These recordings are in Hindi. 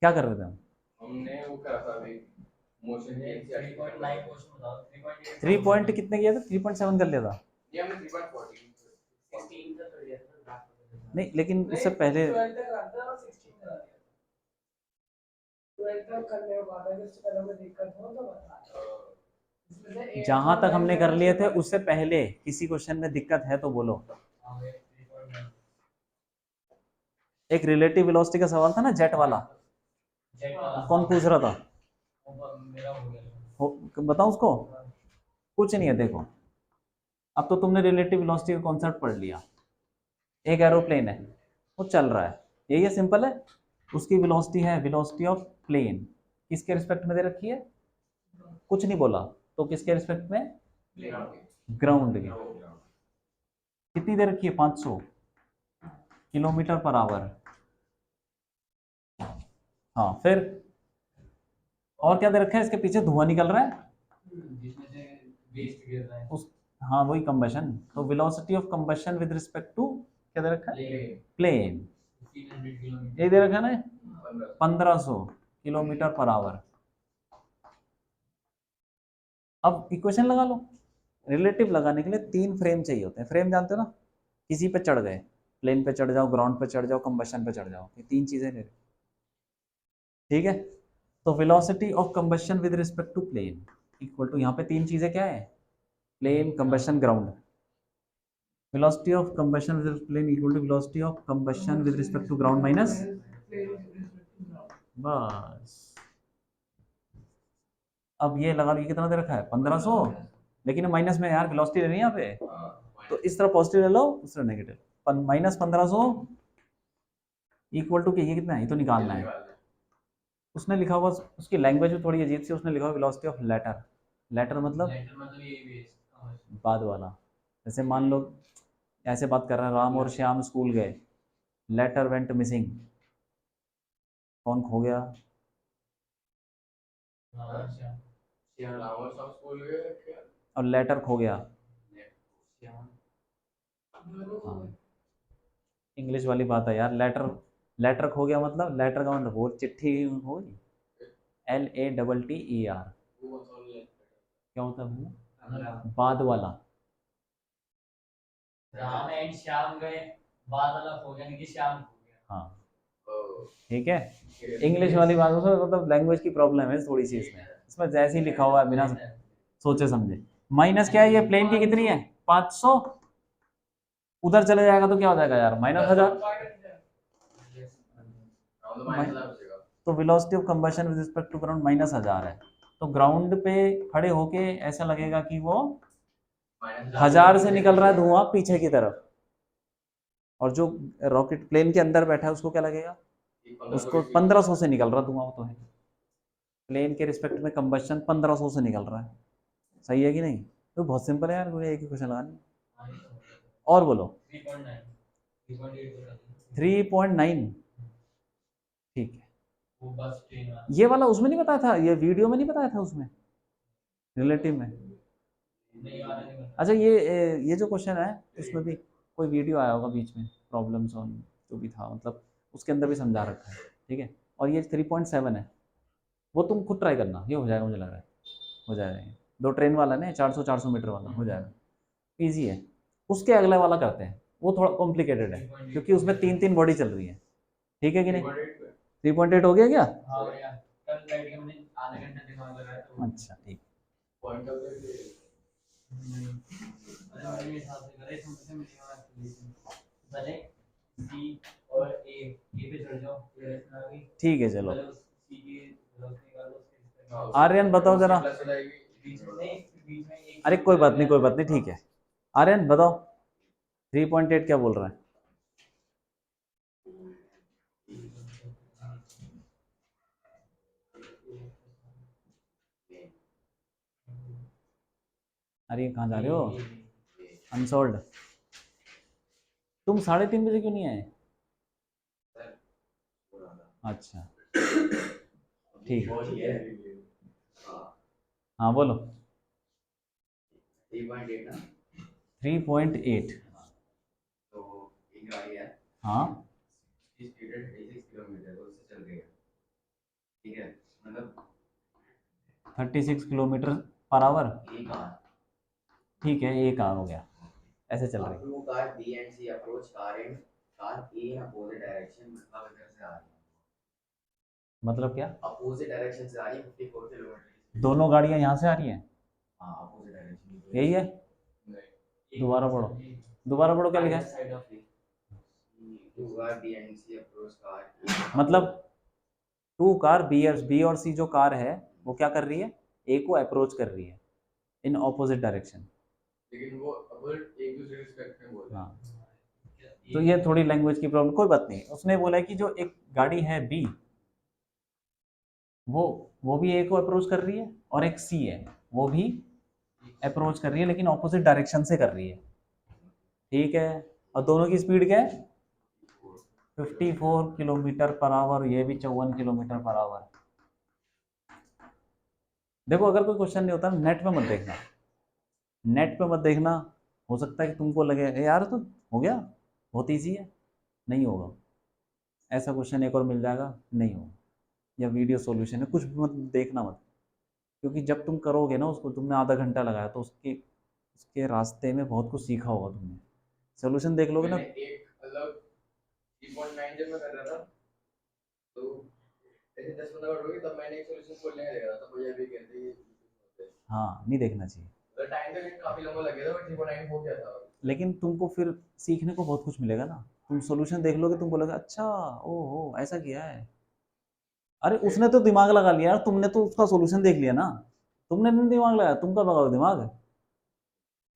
क्या कर रहे थे हम? हमने वो करा था अभी मोशन के 3.9 मोशन बताओ 3.8 3 पॉइंट कितने किया था? 3.7 कर लिया था। ये हमने 3.14 16 का कर लिया था ड्राफ्ट नहीं लेकिन उससे पहले 12 तक आता है और 16 का 12 तक करने के बाद अगर उससे पहले कोई दिक्कत हो तो बता। इसमें से 8 जहां और तक 9 हमने जो है कर ना लिए थे उसके उससे पहले किसी क्वेश्चन में दिक्कत है तो बोलो। हाँ ये 3.9 एक रिलेटिव वेलोसिटी का सवाल था ना, जेट वाला, जेट वाला कौन पूछ रहा था? मेरा हो गया बताओ उसको। कुछ नहीं है, देखो अब तो तुमने रिलेटिव वेलोसिटी का कॉन्सेप्ट पढ़ लिया। एक एरोप्लेन है, वो चल रहा है, यही है, सिंपल है। उसकी वेलोसिटी है वेलोसिटी ऑफ प्लेन, किसके रिस्पेक्ट में दे रखी है? कुछ नहीं बोला, तो किसके रिस्पेक्ट में? ग्राउंड के। कितनी दे रखी है? 500 किलोमीटर पर आवर। हाँ फिर और क्या दे रखा है? इसके पीछे धुआं निकल रहा है जिसमें से वेस्ट गिर रहा है उस, हाँ वही कंबशन। तो velocity of combustion with respect to क्या दे रखा है? प्लेन। 300 किलोमीटर ये दे रखा है ना, 1500 किलोमीटर पर आवर। अब इक्वेशन लगा लो। रिलेटिव लगाने के लिए 3 फ्रेम चाहिए होते हैं। फ्रेम जानते हो ना, किसी पे चढ़ गए, प्लेन पे चढ़ जाओ, ग्राउंड पे चढ़ जाओ, कंबशन पे चढ़ जाओ, ये 3 चीजें ले। ठीक है, तो velocity of combustion with respect to plane equal to, यहाँ पे 3 चीजें क्या है? Plane, combustion, ground. velocity of combustion with plane equal to velocity of combustion with respect to ground minus, बस। अब ये लगा लो, ये कितना दे रखा है? 1500, लेकिन माइनस में यार वेलोसिटी लेनी है यहाँ पे, तो इस तरह पॉजिटिव ले लो, उस तरह नेगेटिव। माइनस 1500 इक्वल टू, ये कितना है? ये तो निकालना है। उसने लिखा हुआ, उसकी लैंग्वेज में थोड़ी अजीब सी, उसने लिखा हुआ वेलोसिटी ऑफ लेटर। लेटर मतलब ये बाद वाला। जैसे मान लो ऐसे बात कर रहे हैं, राम और श्याम स्कूल गए, लेटर वेंट मिसिंग, कौन खो गया? और लेटर खो गया। हाँ, इंग्लिश वाली बात है यार, लेटर, लेटर खो गया मतलब, लेटर का मतलब वो चिट्ठी हो, LATTER, क्या होता है वो? बाद वाला। राम एंड श्याम गए, बाद वाला खो गया, नहीं कि श्याम खो गया। हाँ ठीक है, इंग्लिश वाली बात, उसमें मतलब लैंग्वेज की प्रॉब्लम है थोड़ी सी इसमें। इसमें जैसे ही लिखा हुआ है बिना सोचे समझे। माइनस क्या है? ये प्लेन की कितनी है? 500। उधर चले जाएगा तो क्या हो जाएगा यार? -1000। तो velocity of combustion with respect to ground -1000 है। तो ग्राउंड पे खड़े होके ऐसा लगेगा कि वो 1000 से निकल रहा है धुआं पीछे की तरफ, और जो रॉकेट प्लेन के अंदर बैठा है उसको क्या लगेगा? उसको 1500 से निकल रहा धुआं, वो तो है। प्लेन के रिस्पेक्ट में कंबशन 1500 से निकल रहा है, सही है कि नहीं? तो बहुत सिंपल है यार, मुझे एक ही क्वेश्चन लगाना। और बोलो। 3.9, ठीक है। वो बस ट्रेन वाला ये वाला उसमें नहीं बताया था, ये वीडियो में नहीं बताया था उसमें, रिलेटिव में। नहीं वाला नहीं बता। अच्छा ये जो क्वेश्चन है उसमें भी कोई वीडियो आया होगा बीच में, प्रॉब्लम्स ऑन जो भी था, मतलब उसके अंदर भी समझा रखा है। ठीक है, और ये 3.7 है, वो तुम खुद ट्राई करना, ये हो जाएगा मुझे लग रहा है, हो जाएगा ये। दो ट्रेन वाला ना, 400 मीटर वाला हो जाएगा, ईजी है। उसके अगले वाला करते हैं, वो थोड़ा कॉम्प्लिकेटेड है क्योंकि उसमें 3 बॉडी चल रही है। ठीक है कि नहीं? 3.8 हो गया क्या? हाँ भैया, कल बैठ के मैंने आधा घंटा दिमाग लगाया तो अच्छा ठीक। पॉइंट ऑफ व्यू अरे मेरे हिसाब से करे तो मुझे मिलेगा पहले सी और ए पे चढ़ जाओ, ये लेसन आ गई। ठीक है चलो, पहले सी की वेलोसिटी निकालो, उसके रिस्पेक्ट में आर्यन बताओ जरा। बीच में नहीं, बीच में एक अरे कोई बात नहीं, कोई बात नहीं, ठीक है। आर्यन बताओ, 3.8 क्या बोल रहा है? अरे कहाँ जा रहे हो? अनसोल्ड। तुम 3:30 बजे क्यों नहीं आए? अच्छा ठीक है, हाँ बोलो। 3.8, तो एक गाड़ी है, हाँ स्पीड 86 किलोमीटर, उससे चल रही है। ठीक है, मतलब 36 किलोमीटर पर आवर, एक कार, ठीक है, ये कार हो गया, ऐसे चल रही है। Two car B and C approach car and car A in opposite direction, मतलब इधर से आ रही है, मतलब क्या, अपोजिट डायरेक्शन से आ रही है 54 किलोमीटर। दोनों गाड़ियां यहाँ से आ रही हैं, हाँ अपोजिट डायरेक्शन, यही है। दोबारा पढ़ो, दोबारा पढ़ो, क्या लिखा है, side of two car B and C approach car, मतलब टू कार बी और सी जो कार है वो क्या कर रही है, ए को अप्रोच कर रही है इन ऑपोजिट डायरेक्शन, लेकिन वो अपोजिट एक दूसरे के रिस्पेक्ट में बोल रहे हैं। हाँ, तो ये थोड़ी लैंग्वेज की प्रॉब्लम, कोई बात नहीं। उसने बोला है कि जो एक गाड़ी है बी, वो भी ए को अप्रोच कर रही है, और एक सी है वो भी अप्रोच कर रही है, लेकिन ऑपोजिट डायरेक्शन से कर रही है, ठीक है। और दोनों की स्पीड क्या है, 54 किलोमीटर पर आवर, ये भी 54 किलोमीटर पर आवर। देखो अगर कोई क्वेश्चन नहीं होता नेट पे मत देखना, नेट पे मत देखना, हो सकता है कि तुमको लगे यार तो हो गया, बहुत ईजी है, नहीं होगा। ऐसा क्वेश्चन एक और मिल जाएगा, नहीं होगा, या वीडियो सॉल्यूशन है, कुछ भी मत देखना मत, क्योंकि जब तुम करोगे ना उसको, तुमने आधा घंटा लगाया तो उसके रास्ते में बहुत कुछ सीखा होगा तुमने, सोल्यूशन देख लोगे ना। एक मतलब 3.9 जब मैं कर रहा था तो ऐसे 10-15 मिनट हो गए, तब मैंने एक सॉल्यूशन खोलने का देखा था, तो भैया भी कहते हैं हाँ, नहीं देखना चाहिए, तो टाइम तो काफी लंबा लग गया था, बट 3.9 हो गया था। लेकिन तुमको फिर सीखने को बहुत कुछ मिलेगा ना, तुम सोल्यूशन देख लोगे, तुम बोलोगे अच्छा ओहो ऐसा किया है, अरे उसने तो दिमाग लगा लिया यार, तुमने तो उसका सोल्यूशन देख लिया ना, तुमने नहीं दिमाग लगाया, तुम कब लगाओ दिमाग,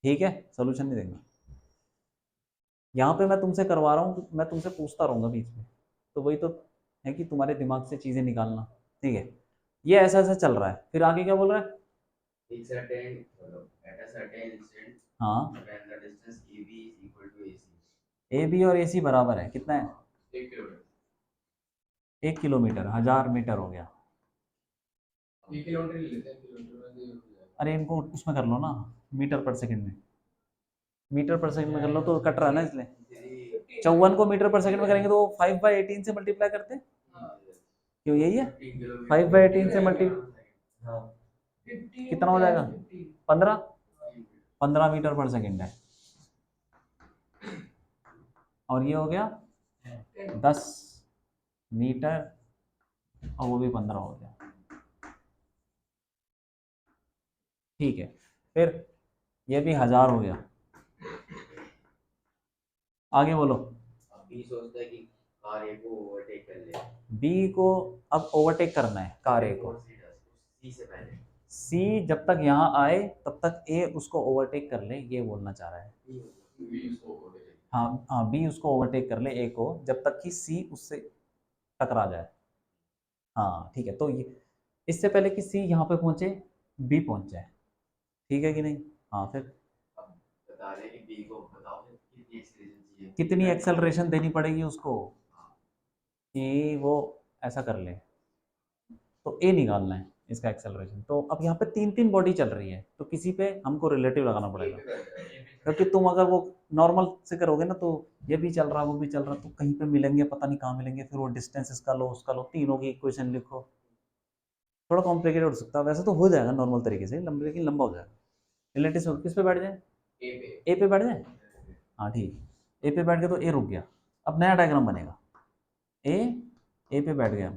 ठीक है, सोल्यूशन नहीं देखना। यहाँ पे मैं तुमसे करवा रहा हूँ, मैं तुमसे पूछता रहूंगा बीच में, तो वही तो है कि तुम्हारे दिमाग से चीजें निकालना, ठीक है। ये ऐसा ऐसा चल रहा है, फिर आगे क्या बोल रहा है, एक certain at a certain instant हाँ, when the distance AB is equal to AC, A B और ए सी बराबर है, कितना है, 1 किलोमीटर, 1 किलोमीटर, 1000 मीटर हो गया। 1 किलोमीटर ले लेते हैं, किलोमीटर में हो जाएगा। अरे इनको उसमें कर लो ना, मीटर पर सेकंड में, मीटर पर सेकंड में कर लो तो कट रहा है ना, इसलिए 54 को मीटर पर सेकंड में करेंगे तो 5/18 से मल्टीप्लाई करते हैं, क्यों यही है, 5/18 से मल्टीप्लाई कितना हो जाएगा, 15 मीटर पर सेकंड है, और ये हो गया 10 मीटर, और वो भी 15 हो गया, ठीक है। फिर ये भी 1000 हो गया, आगे बोलो। बी सोचता है कि कार ए को ओवरटेक कर ले, बी को अब ओवरटेक करना है कार ए को, सी से पहले, सी जब तक यहाँ आए तब तक ए उसको ओवरटेक कर ले, ये बोलना चाह रहा है। बी उसको ओवरटेक, हाँ हाँ, बी उसको ओवरटेक कर ले ए को, जब तक कि सी उससे टकरा जाए, हाँ ठीक है। तो ये इससे पहले कि सी यहाँ पे पहुंचे, बी पहुंच जाए, ठीक है कि नहीं, हाँ फिर बता रहे हैं कि बी को बताओ कितनी एक्सीलरेशन चाहिए, कितनी एक्सेलरेशन देनी पड़ेगी उसको कि वो ऐसा कर ले, तो ए निकालना है इसका एक्सेलरेशन। तो अब यहाँ पे 3 बॉडी चल रही है, तो किसी पे हमको रिलेटिव लगाना पड़ेगा, क्योंकि तुम अगर वो नॉर्मल से करोगे ना तो ये भी चल रहा वो भी चल रहा, तो कहीं पे मिलेंगे पता नहीं कहाँ मिलेंगे, फिर वो डिस्टेंस इसका लो उसका लो, तीनों की इक्वेशन लिखो, थोड़ा कॉम्प्लिकेटेड हो सकता है, वैसे तो हो जाएगा नॉर्मल तरीके से, लेकिन लंबा हो जाएगा। रिलेटिव किस पे बैठ जाए, ए पे बैठ जाए, हाँ ठीक, ए पे बैठ गया तो ए रुक गया, अब नया डायग्राम बनेगा, ए पे बैठ गया,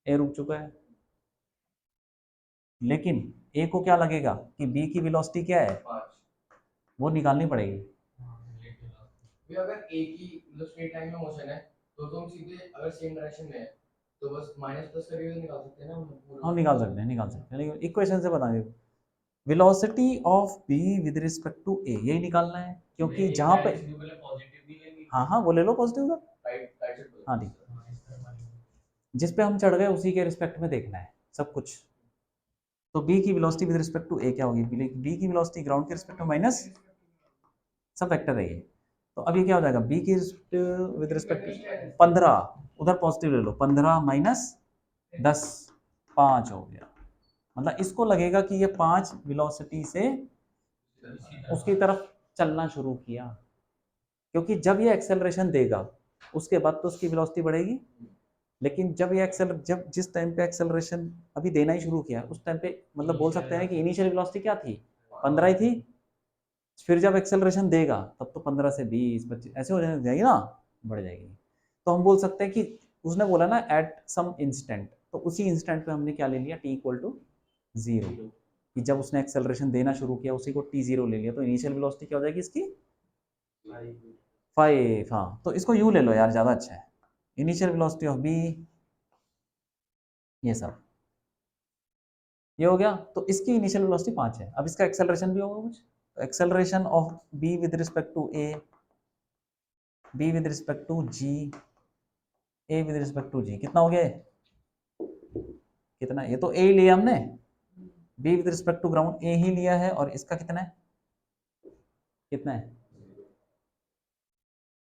ए रुक चुका है, लेकिन ए को क्या लगेगा कि बी की वेलोसिटी क्या है, 5, वो निकालनी पड़ेगी। अगर ए की मतलब स्ट्रेट लाइन में मोशन है तो तुम सीधे अगर सेम डायरेक्शन में है तो बस माइनस प्लस करके तो निकाल सकते हैं ना, हाँ निकाल सकते हैं, निकाल सकते हैं, लेकिन इक्वेशन से बताएंगे, velocity of B with respect to A, यही निकालना है, क्योंकि जहाँ पे, हाँ हाँ वो ले लो पॉजिटिव का, हाँ ठीक, जिस पे हम चढ़ गए उसी के रिस्पेक्ट में देखना है सब कुछ। तो बी की वेलोसिटी विद रिस्पेक्ट टू ए क्या होगी, बी की वेलोसिटी ग्राउंड के रिस्पेक्ट में माइनस, सब वेक्टर है ये, तो अब ये क्या हो जाएगा, बी की विद रिस्पेक्ट 15, उधर पॉजिटिव ले लो, 15 माइनस 10, 5 हो गया, मतलब इसको लगेगा कि ये 5 वेलोसिटी से उसकी तरफ चलना शुरू किया, क्योंकि जब ये एक्सेलरेशन देगा उसके बाद तो उसकी वेलोसिटी बढ़ेगी, लेकिन जब जिस टाइम पे एक्सेलरेशन अभी देना ही शुरू किया उस टाइम पे मतलब बोल सकते हैं कि इनिशियल वेलोसिटी क्या थी, 15 ही थी। फिर जब एक्सेलरेशन देगा तब तो 15 से 20 25 ऐसे हो जाएगी ना, बढ़ जाएगी। तो हम बोल सकते हैं कि उसने बोला ना एट सम इंस्टेंट, तो उसी इंस्टेंट पे हमने क्या ले लिया, टी इक्वल टू 0, कि जब उसने एक्सेलरेशन देना शुरू किया उसी को t0 ले लिया, तो इनिशियल वेलोसिटी क्या हो जाएगी इसकी 5। हाँ तो इसको यूं ले लो यार, ज़्यादा अच्छा है। इनिशियल वेलोसिटी ऑफ बी, ये सब ये हो गया, तो इसकी इनिशियल वेलोसिटी 5 है। अब इसका एक्सेलरेशन भी होगा कुछ, तो acceleration of B with respect to A, B with respect to G, A with respect to G, कितना हो गया कितना, ये तो ए लिया हमने, B with respect to ground A ही लिया है, और इसका कितना है, कितना है,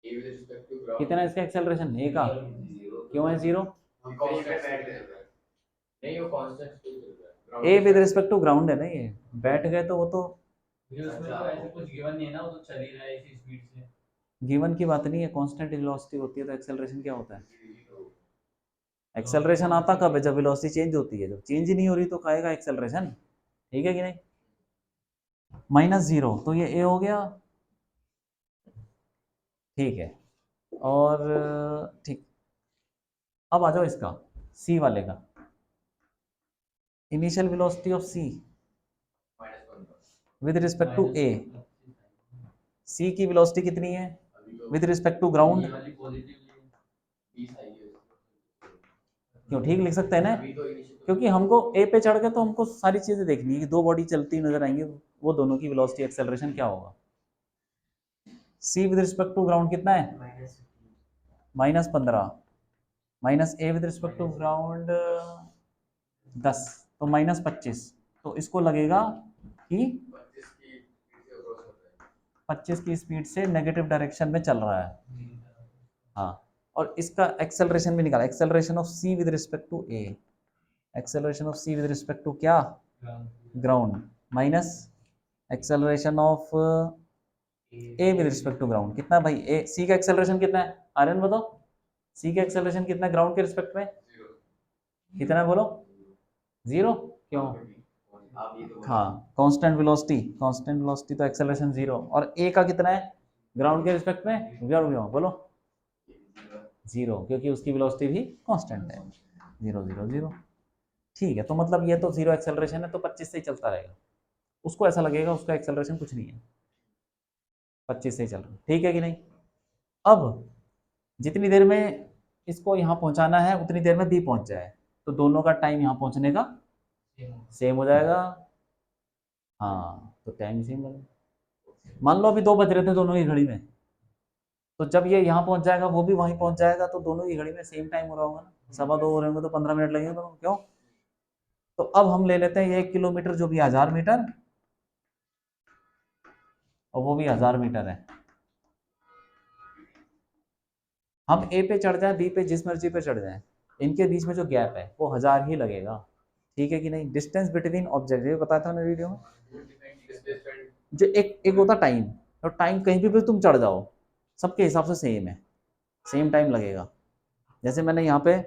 कितना है इसका एक्सेलरेशन ए का, क्यों है 0, A with respect to ground है ना, ये बैठ गए तो वो तो उसमें तो ऐसे कुछ गिवन नहीं है ना, वो तो चल ही रहा है इसी स्पीड से। गिवन की बात नहीं है, कांस्टेंट वेलोसिटी होती है तो एक्सेलरेशन क्या होता है, एक्सेलरेशन आता कब है, जब वेलोसिटी चेंज होती है, जब चेंज ही नहीं हो रही तो कहेगा एक्सेलरेशन, ठीक है कि नहीं। -0 तो ये ए हो गया, ठीक है। और ठीक, अब आ जाओ इसका सी वाले का, initial velocity of C with respect to A, C की वेलोसिटी कितनी है विद रिस्पेक्ट टू ग्राउंड, क्यों ठीक लिख सकते हैं ना, क्योंकि हमको ए पे चढ़ के तो हमको सारी चीजें देखनी है कि दो बॉडी चलती नजर आएंगी, वो दोनों की वेलोसिटी एक्सेलरेशन क्या होगा। C with respect to ground कितना है, -15, minus A with respect to ground 10, तो -25, तो इसको लगेगा कि 25 की स्पीड से नेगेटिव डायरेक्शन में चल रहा है। हाँ, और इसका एक्सेलरेशन भी निकाला, acceleration of C with respect to A, acceleration of C with respect to क्या, ground, minus acceleration of A with respect to ground, कितना भाई, ए सी का एक्सेलरेशन कितना है, आर्यन बताओ, सी का एक्सेलरेशन कितना है ग्राउंड के रिस्पेक्ट में, कितना है बोलो, 0, क्यों, हाँ कांस्टेंट वेलोसिटी तो एक्सेलरेशन 0, और ए का कितना है ग्राउंड के रिस्पेक्ट में, बोलो 0, क्योंकि उसकी वेलोसिटी भी कांस्टेंट है, 0 0 0, ठीक है। तो मतलब ये तो 0 एक्सेलरेशन है तो 25 से ही चलता रहेगा, उसको ऐसा लगेगा उसका एक्सेलरेशन कुछ नहीं है, 25 से ही चल रहा है, ठीक है कि नहीं। अब जितनी देर में इसको यहाँ पहुँचाना है उतनी देर में बी पहुँच जाए, तो दोनों का टाइम यहाँ पहुँचने का सेम हो जाएगा, हाँ तो टाइम सेम हो जाएगा। मान लो अभी 2 बज रहे थे दोनों की घड़ी में, तो जब ये यहाँ पहुँच जाएगा वो भी वहीं पहुँच जाएगा, तो दोनों की घड़ी में सेम टाइम हो रहा होगा ना, 2:15 हो रहे होंगे तो 15 मिनट लगेंगे दोनों, क्यों। तो अब हम ले लेते हैं ये 1 किलोमीटर जो भी 1000 मीटर, और वो भी 1000 मीटर है। हम ए पे चढ़ जाए, बी पे, जिस मर्जी पे चढ़ जाए, इनके बीच में जो गैप है वो 1000 ही लगेगा, ठीक है कि नहीं। डिस्टेंस बिटवीन ऑब्जेक्ट, ये बताया था मैंने वीडियो में, जो एक एक होता टाइम, तो टाइम कहीं भी तुम चढ़ जाओ सबके हिसाब से सेम है, सेम टाइम लगेगा। जैसे मैंने यहाँ पे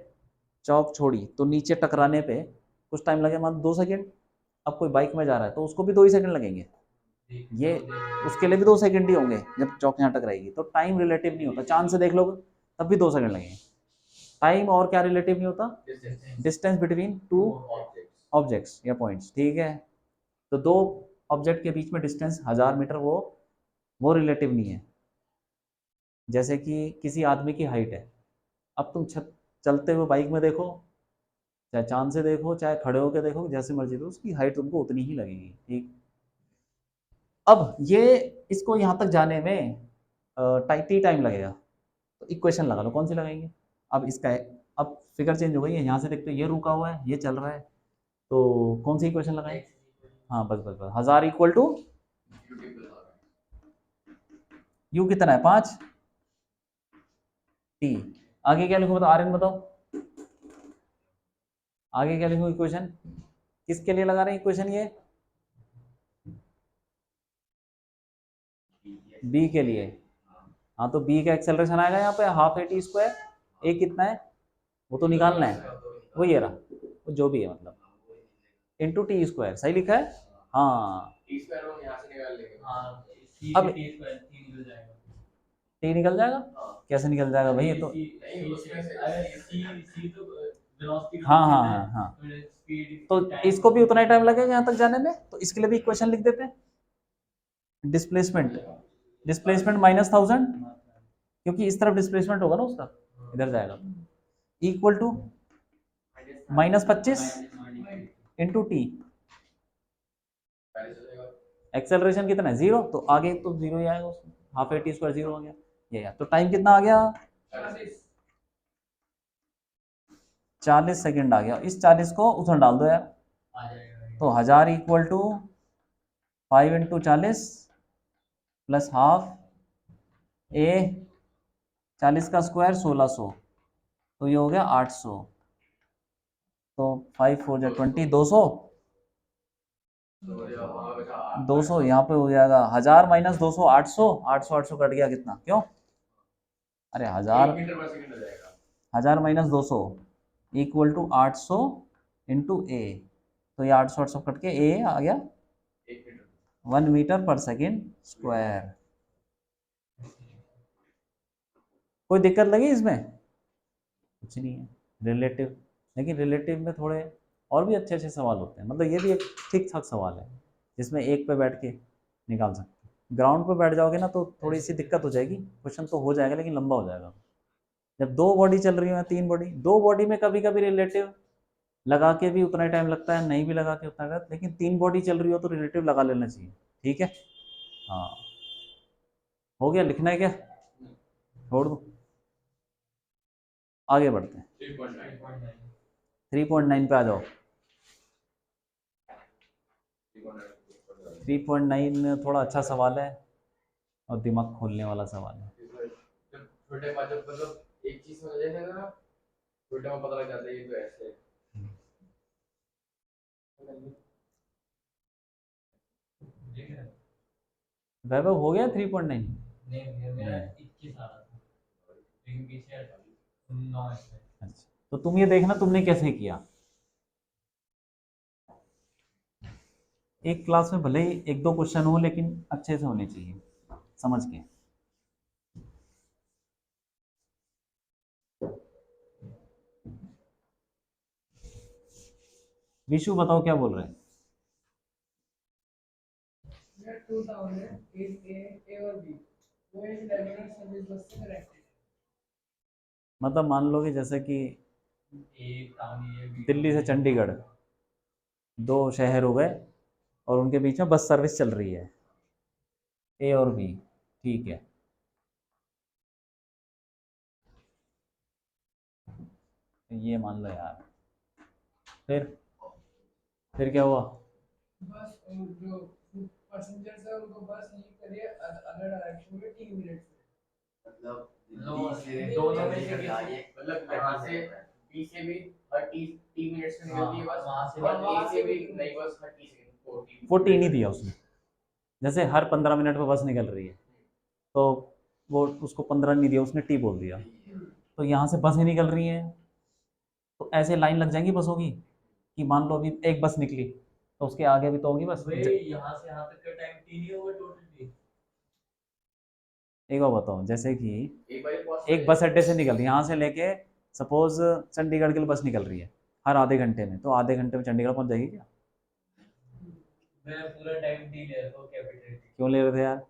चौक छोड़ी तो नीचे टकराने पे कुछ टाइम लगे, मान 2 सेकेंड, अब कोई बाइक में जा रहा है तो उसको भी 2 ही सेकंड लगेंगे, ये उसके लिए भी 2 सेकंड ही होंगे जब चौक यहाँ टकराएगी, तो टाइम रिलेटिव नहीं होता, चांद से देख लो तब भी 2 सेकंड लगेंगे। टाइम और क्या रिलेटिव नहीं होता, डिस्टेंस बिटवीन टू ऑब्जेक्ट्स या पॉइंट्स, ठीक है। तो 2 ऑब्जेक्ट के बीच में डिस्टेंस 1000 मीटर, वो रिलेटिव नहीं है। जैसे कि किसी आदमी की हाइट है, अब तुम चलते हुए बाइक में देखो, चाहे चांद से देखो, चाहे खड़े होकर देखो, जैसे मर्जी दो, उसकी हाइट तुमको उतनी ही लगेगी, ठीक। अब ये इसको यहाँ तक जाने में टाइम लगेगा, तो इक्वेशन लगा लो, कौन सी लगाएंगे। अब इसका अब फिगर चेंज हो गई है, यहाँ से देखते ये रुका हुआ है, ये चल रहा है, तो कौन सी इक्वेशन लगाए, हाँ बस बस बस, 1000 इक्वल टू यू कितना है 5 टी, आगे क्या लिखो बताओ, आर्यन बताओ आगे क्या लिखो इक्वेशन, किसके लिए लगा रहे हैं इक्वेशन, ये बी के लिए, हाँ तो बी का एक्सेलरेशन आएगा यहाँ पे ½ a t², ए कितना है वो तो निकालना है, वो ये रहा, वो जो भी है मतलब इंटू टी स्क्वायर, सही लिखा है। हाँ टी स्क्वायर हम यहाँ से निकाल लेंगे। हाँ सी अब से टी स्क्वायर टी निकल जाएगा। टी निकल जाएगा, हाँ कैसे निकल जाएगा भाई ये तो, नहीं उसमें से अगर सी तो वेलोसिटी हाँ हाँ हाँ हाँ, स्पीड तो इसको भी उतना ही टाइम लगेगा यहाँ तक जाने में, तो इसके लिए भी इक्वेशन लिख देते हैं। डिस्प्लेसमेंट, डिस्प्लेसमेंट माइनस 1000, क्योंकि इस तरफ डिस्प्लेसमेंट होगा ना उसका, इधर जाएगा, equal to -25 into T. Acceleration कितना है, 0, तो आगे तो 0 ही आएगा उसमें, हाफ ए टी स्क्वायर 0 हो गया ये यार। तो टाइम कितना आ गया, 40 सेकेंड आ गया। इस 40 को उधर डाल दो यार, तो 1000 equal to 5 into 40 plus half A, 40 का स्क्वायर 1600, तो ये हो गया 800, तो 5 4 जा 20, 200, 200 यहाँ पे हो जाएगा, 1000 माइनस 200, 800, 800 800 कट गया कितना, क्यों, अरे 1000 माइनस 200 इक्वल टू 800 इंटू ए, तो ये 800 800 कट के ए आ गया 1 मीटर पर सेकेंड स्क्वायर। कोई दिक्कत लगी इसमें, कुछ नहीं है, रिलेटिव, लेकिन रिलेटिव में थोड़े और भी अच्छे अच्छे सवाल होते हैं, मतलब ये भी एक ठीक ठाक सवाल है जिसमें एक पे बैठ के निकाल सकते हैं। ग्राउंड पे बैठ जाओगे ना तो थोड़ी सी दिक्कत हो जाएगी, क्वेश्चन तो हो जाएगा लेकिन लंबा हो जाएगा। जब दो बॉडी चल रही है, 3 बॉडी, 2 बॉडी में कभी कभी रिलेटिव लगा के भी उतना ही टाइम लगता है, नहीं भी लगा के उतना टाइम, लेकिन 3 बॉडी चल रही हो तो रिलेटिव लगा लेना चाहिए, ठीक है। हाँ हो गया, लिखना है क्या, छोड़ दो, आगे बढ़ते हैं। 3.9 पे आ जाओ। 3.9 थोड़ा अच्छा सवाल है और दिमाग खोलने वाला सवाल है। छोटे जब मतलब एक चीज समझ जाए ना, छोटे में पता लग जाता है ये तो ऐसे है। वैभव हो गया 3.9? नहीं मेरा 21 आ रहा था, लेकिन पीछे 9 है। अच्छा, तो तुम ये देखना तुमने कैसे किया। एक क्लास में भले ही 1 2 क्वेश्चन हो लेकिन अच्छे से होने चाहिए, समझ के। विशु बताओ क्या बोल रहे हैं। 2008 A और B वो एक डायमंड सर्विस बस से कनेक्टेड है। मतलब मान लो कि जैसे कि एक टाउन ये दिल्ली से चंडीगढ़ 2 शहर हो गए और उनके बीच में बस सर्विस चल रही है, ए और बी, ठीक है। ये मान लो यार, फिर क्या हुआ, बस जो पैसेंजर्स है उनको बस नहीं करिए अदर डायरेक्शन में 3 मिनट से, मतलब दोनों में से मतलब यहाँ से बी से भी हर 30 मिनट्स में निकलती है बस, वहाँ से ए से भी नई बस हर 30 सेकंड 14 ही दिया उसने, जैसे हर 15 मिनट में बस निकल रही है तो वो उसको 15 नहीं दिया, उसने टी बोल दिया, तो यहाँ से बसें निकल रही हैं तो ऐसे लाइन लग जाएंगी बसों की, कि मान लो अभी एक बस निकली तो उसके आगे भी तो होगी बस। यहाँ से यहाँ तक का टाइम 3 ही होगा टोटल। एक बार बताओ, जैसे कि एक बस अड्डे से निकल रही है, यहाँ से लेके सपोज चंडीगढ़ के लिए बस निकल रही है हर आधे घंटे में, तो आधे घंटे में चंडीगढ़ पहुँच जाएगी क्या? मैं पूरा टाइम टी ले रहा हूँ कैपिटल टी। क्यों ले रहे थे यार?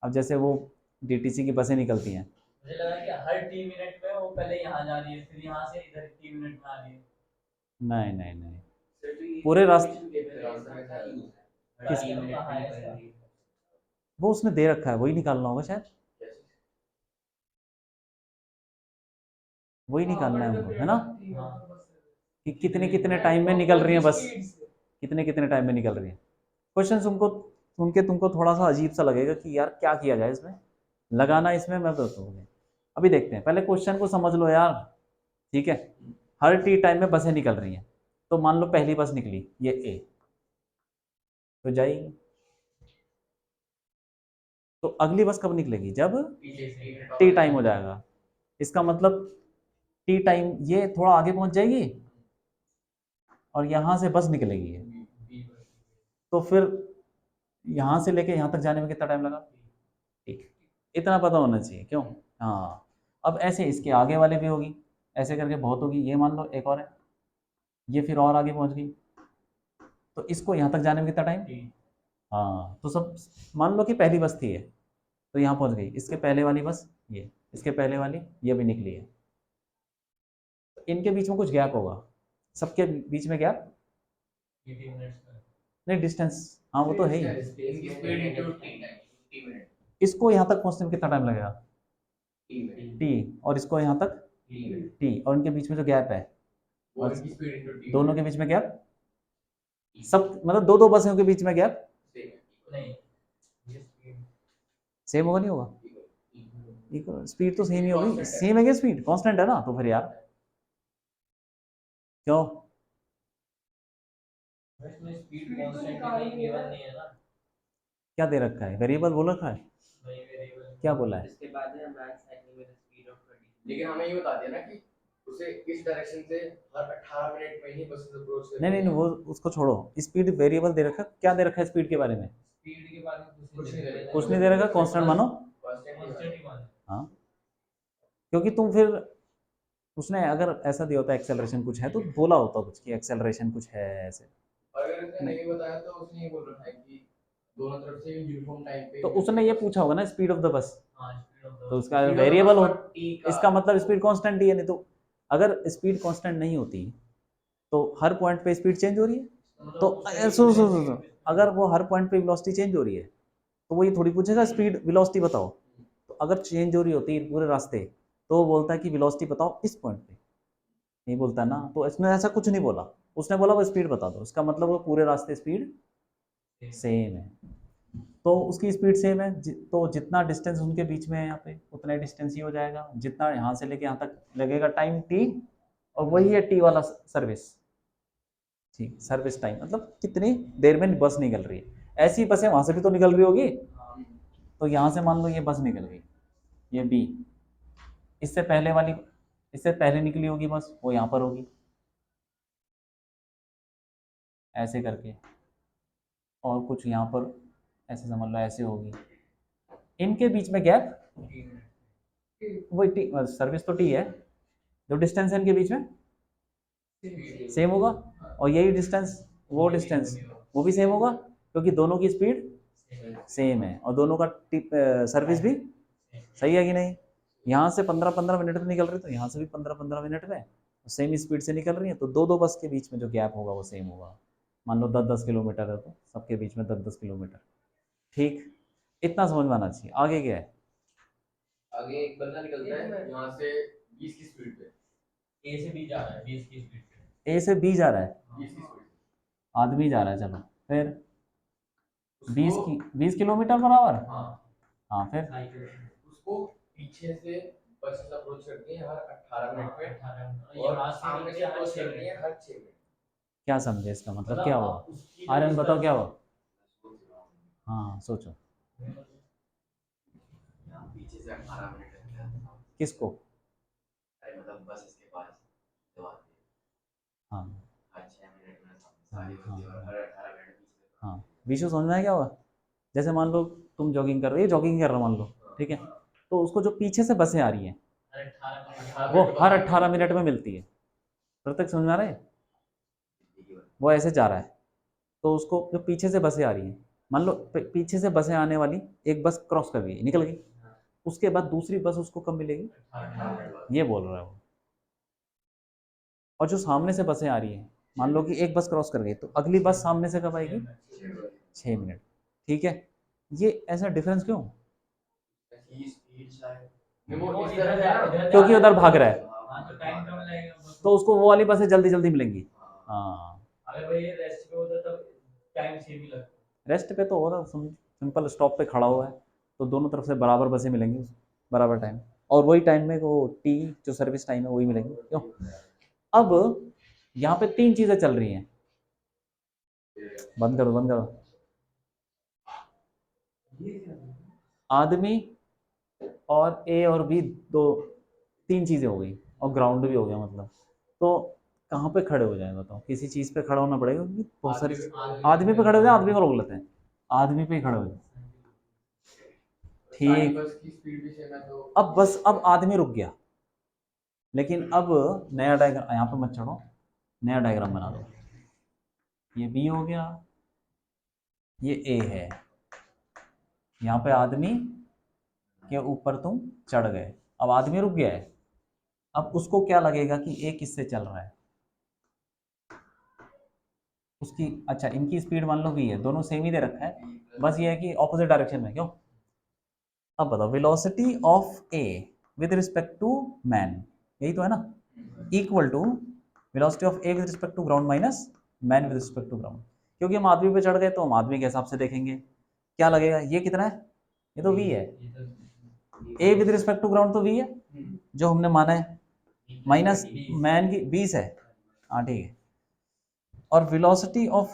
अब जैसे वो डीटीसी की बसें निकलती हैं, मुझे लगा कि हर 3 मिनट में वो पहले यहाँ जा रही है फिर यहाँ से इधर 3 मिनट में आ रही है। नहीं नहीं नहीं, पूरे रास्ते किस वो उसने दे रखा है, वही निकालना होगा शायद, वही निकालना है हमको, है ना, कि कितने कितने टाइम में निकल रही है बस, कितने कितने टाइम में निकल रही है। क्वेश्चन तुमको सुन के तुमको थोड़ा सा अजीब सा लगेगा कि यार क्या किया जाए इसमें, लगाना इसमें मैं बताऊंगा। अभी देखते हैं, पहले क्वेश्चन को समझ लो यार, ठीक है। हर टी टाइम में बसें निकल रही हैं, तो मान लो पहली बस निकली ये ए, तो जाएगी, तो अगली बस कब निकलेगी, जब टी टाइम हो जाएगा, इसका मतलब टी टाइम ये थोड़ा आगे पहुंच जाएगी और यहाँ से बस निकलेगी ये। तो फिर यहाँ से लेके यहाँ तक जाने में कितना टाइम लगा? ठीक, इतना पता होना चाहिए। क्यों? हाँ, अब ऐसे इसके आगे वाले भी होगी, ऐसे करके बहुत होगी। ये मान लो एक और है, ये फिर और आगे पहुंच गई, तो इसको यहाँ तक जाने में कितना टाइम? हाँ, तो सब मान लो कि पहली बस थी ये, तो यहाँ पहुंच गई। इसके पहले वाली बस ये, इसके पहले वाली ये भी निकली है, तो इनके बीच में कुछ गैप होगा, सबके बीच में गैप नहीं, डिस्टेंस। हाँ वो तो है ही। इसको यहाँ तक पहुँचने में कितना टाइम लगेगा? टी, और इसको यहाँ तक टी, और इनके बीच में जो गैप है, और दोनों के बीच में गैप, सब मतलब दो दो बसों के बीच में गैप सेम होगा नहीं होगा? इक्वल स्पीड तो सेम ही होगी, सेम है क्या? स्पीड कांस्टेंट है ना, तो फिर यार क्यों? स्पीड कांस्टेंट नहीं गिवन नहीं है ना। क्या दे रखा है? वेरिएबल बोल रखा है? क्या बोला है? इसके बाद है max cycle with speed of 20, लेकिन हमें ये बता दिया ना कि उसे इस डायरेक्शन से हर 18 मिनट में ही बसेस अप्रोच करती नहीं, वो उसको छोड़ो, स्पीड वेरिएबल दे रखा है। क्या दे रखा है स्पीड के बारे में? स्पीड के बारे में कुछ नहीं दे रखा, कांस्टेंट मानो। कांस्टेंट ही मानो। हाँ, क्योंकि तुम फिर उसने अगर ऐसा दिया होता एक्सेलरेशन कुछ है तो बोला होता कुछ कि एक्सेलरेशन कुछ है ऐसे। अगर उसने नहीं बताया तो उसने ये बोल रखा है कि दोनों तरफ से यूनिफॉर्म टाइम पे, तो उसने ये पूछा होगा ना स्पीड ऑफ द बस, हां स्पीड ऑफ द, तो उसका वेरिएबल हो, इसका मतलब स्पीड कांस्टेंट ही है। नहीं तो अगर स्पीड कांस्टेंट नहीं होती तो हर पॉइंट पे स्पीड चेंज हो रही है, तो सुनो, अगर वो हर पॉइंट पे वेलोसिटी चेंज हो रही है तो वो ये थोड़ी पूछेगा स्पीड वेलोसिटी बताओ। तो अगर चेंज हो रही होती है पूरे रास्ते तो वो बोलता है कि वेलोसिटी बताओ इस पॉइंट पे, नहीं बोलता ना। तो इसने ऐसा कुछ नहीं बोला, उसने बोला वो स्पीड बता दो, इसका मतलब वो पूरे रास्ते स्पीड सेम है। तो उसकी स्पीड सेम है, तो जितना डिस्टेंस उनके बीच में है यहाँ पे उतना ही डिस्टेंस ही हो जाएगा, जितना यहाँ से लेके यहाँ तक लगेगा टाइम टी, और वही है टी वाला सर्विस। ठीक, सर्विस टाइम मतलब कितनी देर में बस निकल रही है। ऐसी बसें वहां से भी तो निकल रही होगी, तो यहाँ से मान लो ये बस निकल गई, ये बी, इससे पहले वाली, इससे पहले निकली होगी बस, वो यहाँ पर होगी ऐसे करके, और कुछ यहाँ पर ऐसे समझ लो ऐसे होगी, इनके बीच में गैप वही टी, सर्विस तो टी है, जो डिस्टेंस है इनके बीच में सेम होगा, और यही डिस्टेंस वो डिस्टेंस वो भी सेम होगा, क्योंकि दोनों की स्पीड सेम है और दोनों का सर्विस भी सही है कि नहीं। यहाँ से 15-15 मिनट में निकल रही है तो यहाँ से भी 15-15 मिनट में सेम स्पीड से निकल रही है, तो दो दो बस के बीच में जो गैप होगा वो सेम होगा। मान लो 10-10 किलोमीटर है तो सबके बीच में 10-10 किलोमीटर। ठीक, इतना समझ में आना चाहिए। आगे क्या है? आगे एक बंदा निकलता है यहाँ से 20 की स्पीड पे, ए से बी जा रहा है 20 की स्पीड पे, ए से बी जा रहा है, 20 की स्पीड, आदमी जा रहा है, चलो फिर 20 किलोमीटर बराबर। हाँ हाँ फिर उसको पीछे से बसेस अप्रोच करती है हर 18 मिनट में, और सामने से अप्रोच करती है हर 6 मिनट। क्या समझे इसका मतलब क्या हुआ? आर्यन बताओ क्या हुआ? हाँ सोचो। पीछे से 18 मिनट लगता है। किसको? अरे मतलब बस इसके पास जो आती है, हाँ हर 6 मिनट में सारी होती है और हर 18 मिनट पीछे। हाँ, विशु समझ में आया क्या हुआ? जैसे मान लो तुम जॉगिंग कर रहे हो, ये जॉगिंग कर रहा मान लो, ठीक है, तो उसको जो पीछे से बसें आ रही हैं वो हर 18 मिनट में मिलती है। प्रत्येक समझ में आ रहा है? वो ऐसे जा रहा है, तो उसको जो पीछे से बसें आ रही हैं, मान लो पीछे से बसें आने वाली एक बस क्रॉस कर गई, निकल गई, उसके बाद दूसरी बस उसको कब मिलेगी, ये बोल रहा है वो। और जो सामने से बसें आ रही हैं, मान लो कि एक बस क्रॉस कर गई तो अगली बस सामने से कब आएगी? 6 मिनट। ठीक है, ये ऐसा डिफरेंस क्यों? क्योंकि उधर भाग रहा है, तो उसको वो वाली बसें जल्दी जल्दी मिलेंगी। हाँ, अगर भाई रेस्ट पे होता तब टाइम सेम ही लगता। रेस्ट पे तो हो रहा, सिंपल स्टॉप पे खड़ा हुआ है, तो दोनों तरफ से बराबर बसें मिलेंगी, बराबर टाइम, और वही टाइम में वो टी जो सर्विस टाइम है वही मिलेंगी। क्यों? अब यहाँ पे तीन चीजें चल रही हैं, बंद करो बंद करो। आदमी और ए और बी दो 3 चीजें हो गई और ग्राउंड भी हो गया मतलब। तो कहाँ पे खड़े हो जाए बताओ, किसी चीज पे खड़ा होना पड़ेगा क्योंकि बहुत सारी आदमी पे खड़े हो जाए, आदमी को रोक लेते हैं, आदमी पे ही खड़े हो जाए। ठीक, बस की स्पीड भी सेम है तो अब बस अब आदमी रुक गया, लेकिन अब नया डायग्राम, यहाँ पे मत चढ़ो, नया डायग्राम बना दो। ये बी हो गया, ये ए है, यहाँ पे आदमी के ऊपर तुम चढ़ गए, अब आदमी रुक गया है। अब उसको क्या लगेगा कि ए किससे चल रहा है, उसकी, अच्छा इनकी स्पीड मान लो v है, दोनों सेम ही दे रखा है, बस ये है कि ऑपोजिट डायरेक्शन में। क्यों, अब बताओ velocity of A with respect to man, यही तो है ना, equal to velocity of A with respect to ground minus man with respect to ground. क्योंकि हम आदमी पे चढ़ गए तो हम आदमी के हिसाब से देखेंगे क्या लगेगा, ये कितना है, ये तो v है, A with respect to ground तो v है जो हमने माना है, माइनस मैन की 20 है, हाँ ठीक है, और velocity of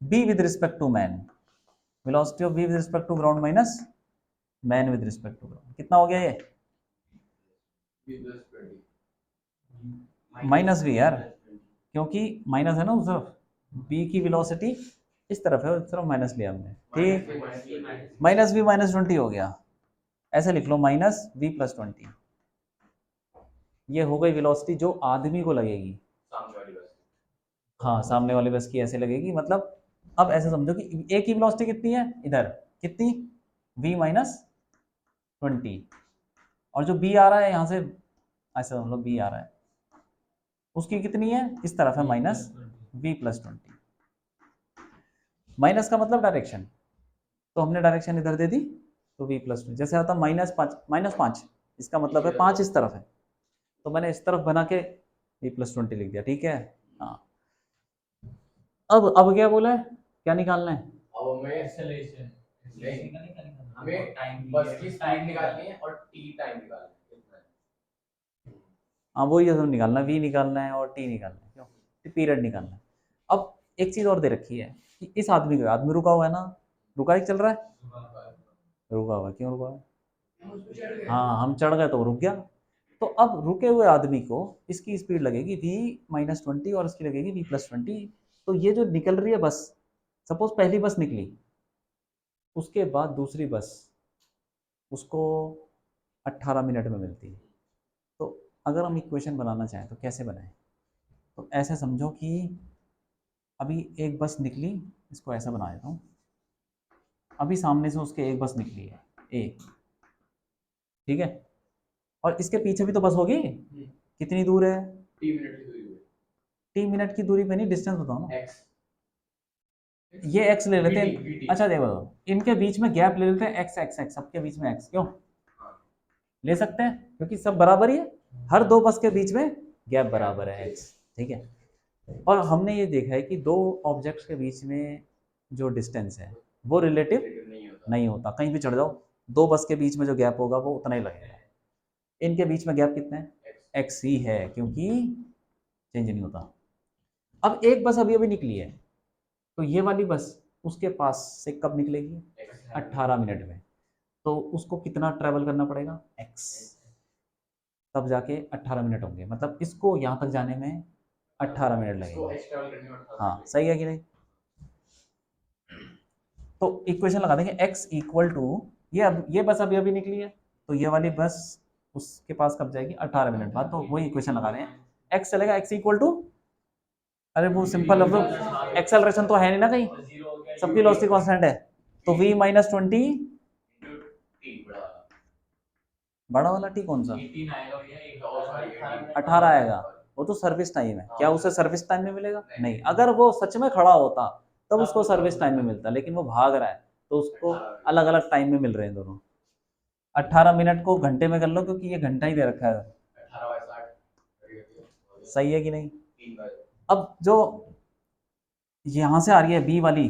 b with respect to man, velocity of b with respect to ground minus man with respect to ground, कितना हो गया ये, माइनस v यार, क्योंकि माइनस है ना उस तरफ, b की वेलोसिटी इस तरफ है, उस तरफ माइनस लिया हमने, ठीक, माइनस v माइनस 20 हो गया, ऐसे लिख लो माइनस v प्लस 20, ये हो गई वेलोसिटी जो आदमी को लगेगी, हाँ सामने वाली बस की ऐसे लगेगी, मतलब अब ऐसे समझो कि ए की वेलोसिटी कितनी है इधर, कितनी, v माइनस 20, और जो b आ रहा है यहाँ से, ऐसे मतलब b आ रहा है, उसकी कितनी है, इस तरफ है माइनस v प्लस 20, माइनस का मतलब डायरेक्शन, तो हमने डायरेक्शन इधर दे दी, तो v प्लस 20, जैसे आता -5, इसका मतलब है 5 इस तरफ है, तो मैंने इस तरफ बना के v प्लस 20 लिख दिया, ठीक है। हाँ, अब क्या बोला है, क्या निकालना है, अब हमें एक्सेलरेशन हमें टाइम बस की स्पीड निकालनी है और टी टाइम निकालना है कितना है। हाँ वही है, निकालना है, v निकालना है और t निकालना है, क्यों, पीरियड निकालना है। अब एक चीज और दे रखी है कि इस आदमी का, आदमी रुका हुआ है ना, रुका ही चल रहा है, रुका हुआ है, क्यों रुका हुआ है, हाँ हम चढ़ गए तो वो रुक गया, तो अब रुके हुए आदमी को इसकी स्पीड लगेगी v माइनस 20 और इसकी लगेगी v प्लस 20, तो ये जो निकल रही है बस, सपोज पहली बस निकली, उसके बाद दूसरी बस उसको 18 मिनट में मिलती है, तो अगर हम इक्वेशन बनाना चाहें तो कैसे बनाएं, तो ऐसे समझो कि अभी एक बस निकली, इसको ऐसा बना देता हूँ, अभी सामने से उसके एक बस निकली है ए, ठीक है, और इसके पीछे भी तो बस होगी, कितनी दूर है, टी मिनट की दूरी टी मिनट की दूरी पे नहीं, डिस्टेंस बताओ ना, एक्स ये x ले लेते हैं, अच्छा देखो इनके बीच में गैप ले लेते हैं x x x, सबके बीच में x, क्यों ले सकते हैं, क्योंकि सब बराबर ही है, हर दो बस के बीच में गैप बराबर है x, ठीक है। और हमने ये देखा है कि दो ऑब्जेक्ट्स के बीच में जो डिस्टेंस है वो रिलेटिव नहीं होता, कहीं भी चढ़ जाओ, दो बस के बीच में जो गैप होगा वो उतना ही लगेगा, इनके बीच में गैप कितना है, x ही है, क्योंकि चेंज नहीं होता। अब एक बस अभी अभी निकली है, तो ये वाली बस उसके पास से कब निकलेगी, 18 मिनट में, तो उसको कितना ट्रेवल करना पड़ेगा, x, तब जाके 18 मिनट होंगे, मतलब इसको यहाँ तक जाने में 18 मिनट लगेंगे, हाँ सही है कि नहीं। तो इक्वेशन लगा देंगे x इक्वल टू, ये बस अभी अभी निकली है, तो ये वाली बस उसके पास कब जाएगी, 18 मिनट बाद, तो वही इक्वेशन लगा रहे हैं, x चलेगा, x इक्वल टू, अरे वो सिंपल, अब एक्सेलरेशन तो है नहीं ना कहीं, सबकी वेलोसिटी कांस्टेंट है, तो v माइनस 20, बड़ा वाला t कौन सा, 18 आएगा, वो तो सर्विस टाइम है, क्या उसे सर्विस टाइम में मिलेगा, नहीं, अगर वो सच में खड़ा होता तब उसको सर्विस टाइम में मिलता, लेकिन वो भाग रहा है तो उसको अलग अलग टाइम में मिल रहे हैं दोनों। 18 मिनट को घंटे में कर लो, क्योंकि ये घंटा ही दे रखा है, सही है कि नहीं। अब जो यहाँ से आ रही है बी वाली,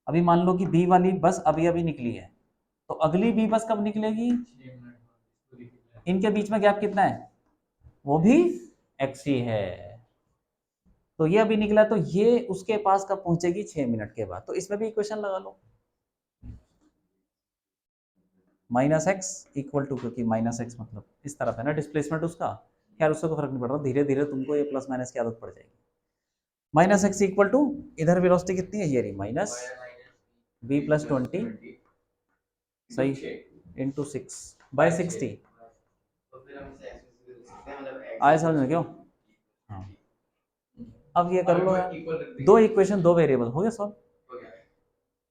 अभी मान लो कि बी वाली बस अभी अभी निकली है, तो अगली बी बस कब निकलेगी, इनके बीच में गैप कितना है, वो भी x ही है, तो ये अभी निकला, तो ये उसके पास कब पहुंचेगी, 6 मिनट के बाद, तो इसमें भी इक्वेशन लगा लो, माइनस एक्स इक्वल टू, क्योंकि माइनस एक्स मतलब इस तरफ है ना डिस्प्लेसमेंट उसका, खैर उससे तो फर्क नहीं पड़ रहा, धीरे धीरे तुमको ये प्लस माइनस की आदत पड़ जाएगी। माइनस एक्स इक्वल टू, इधर वेलोसिटी कितनी है ये रही माइनस v प्लस 20 सही इंटू 6/60। आए समझ में क्यों? हाँ अब ये कर लो यार, दो इक्वेशन दो वेरिएबल हो गया सॉल्व।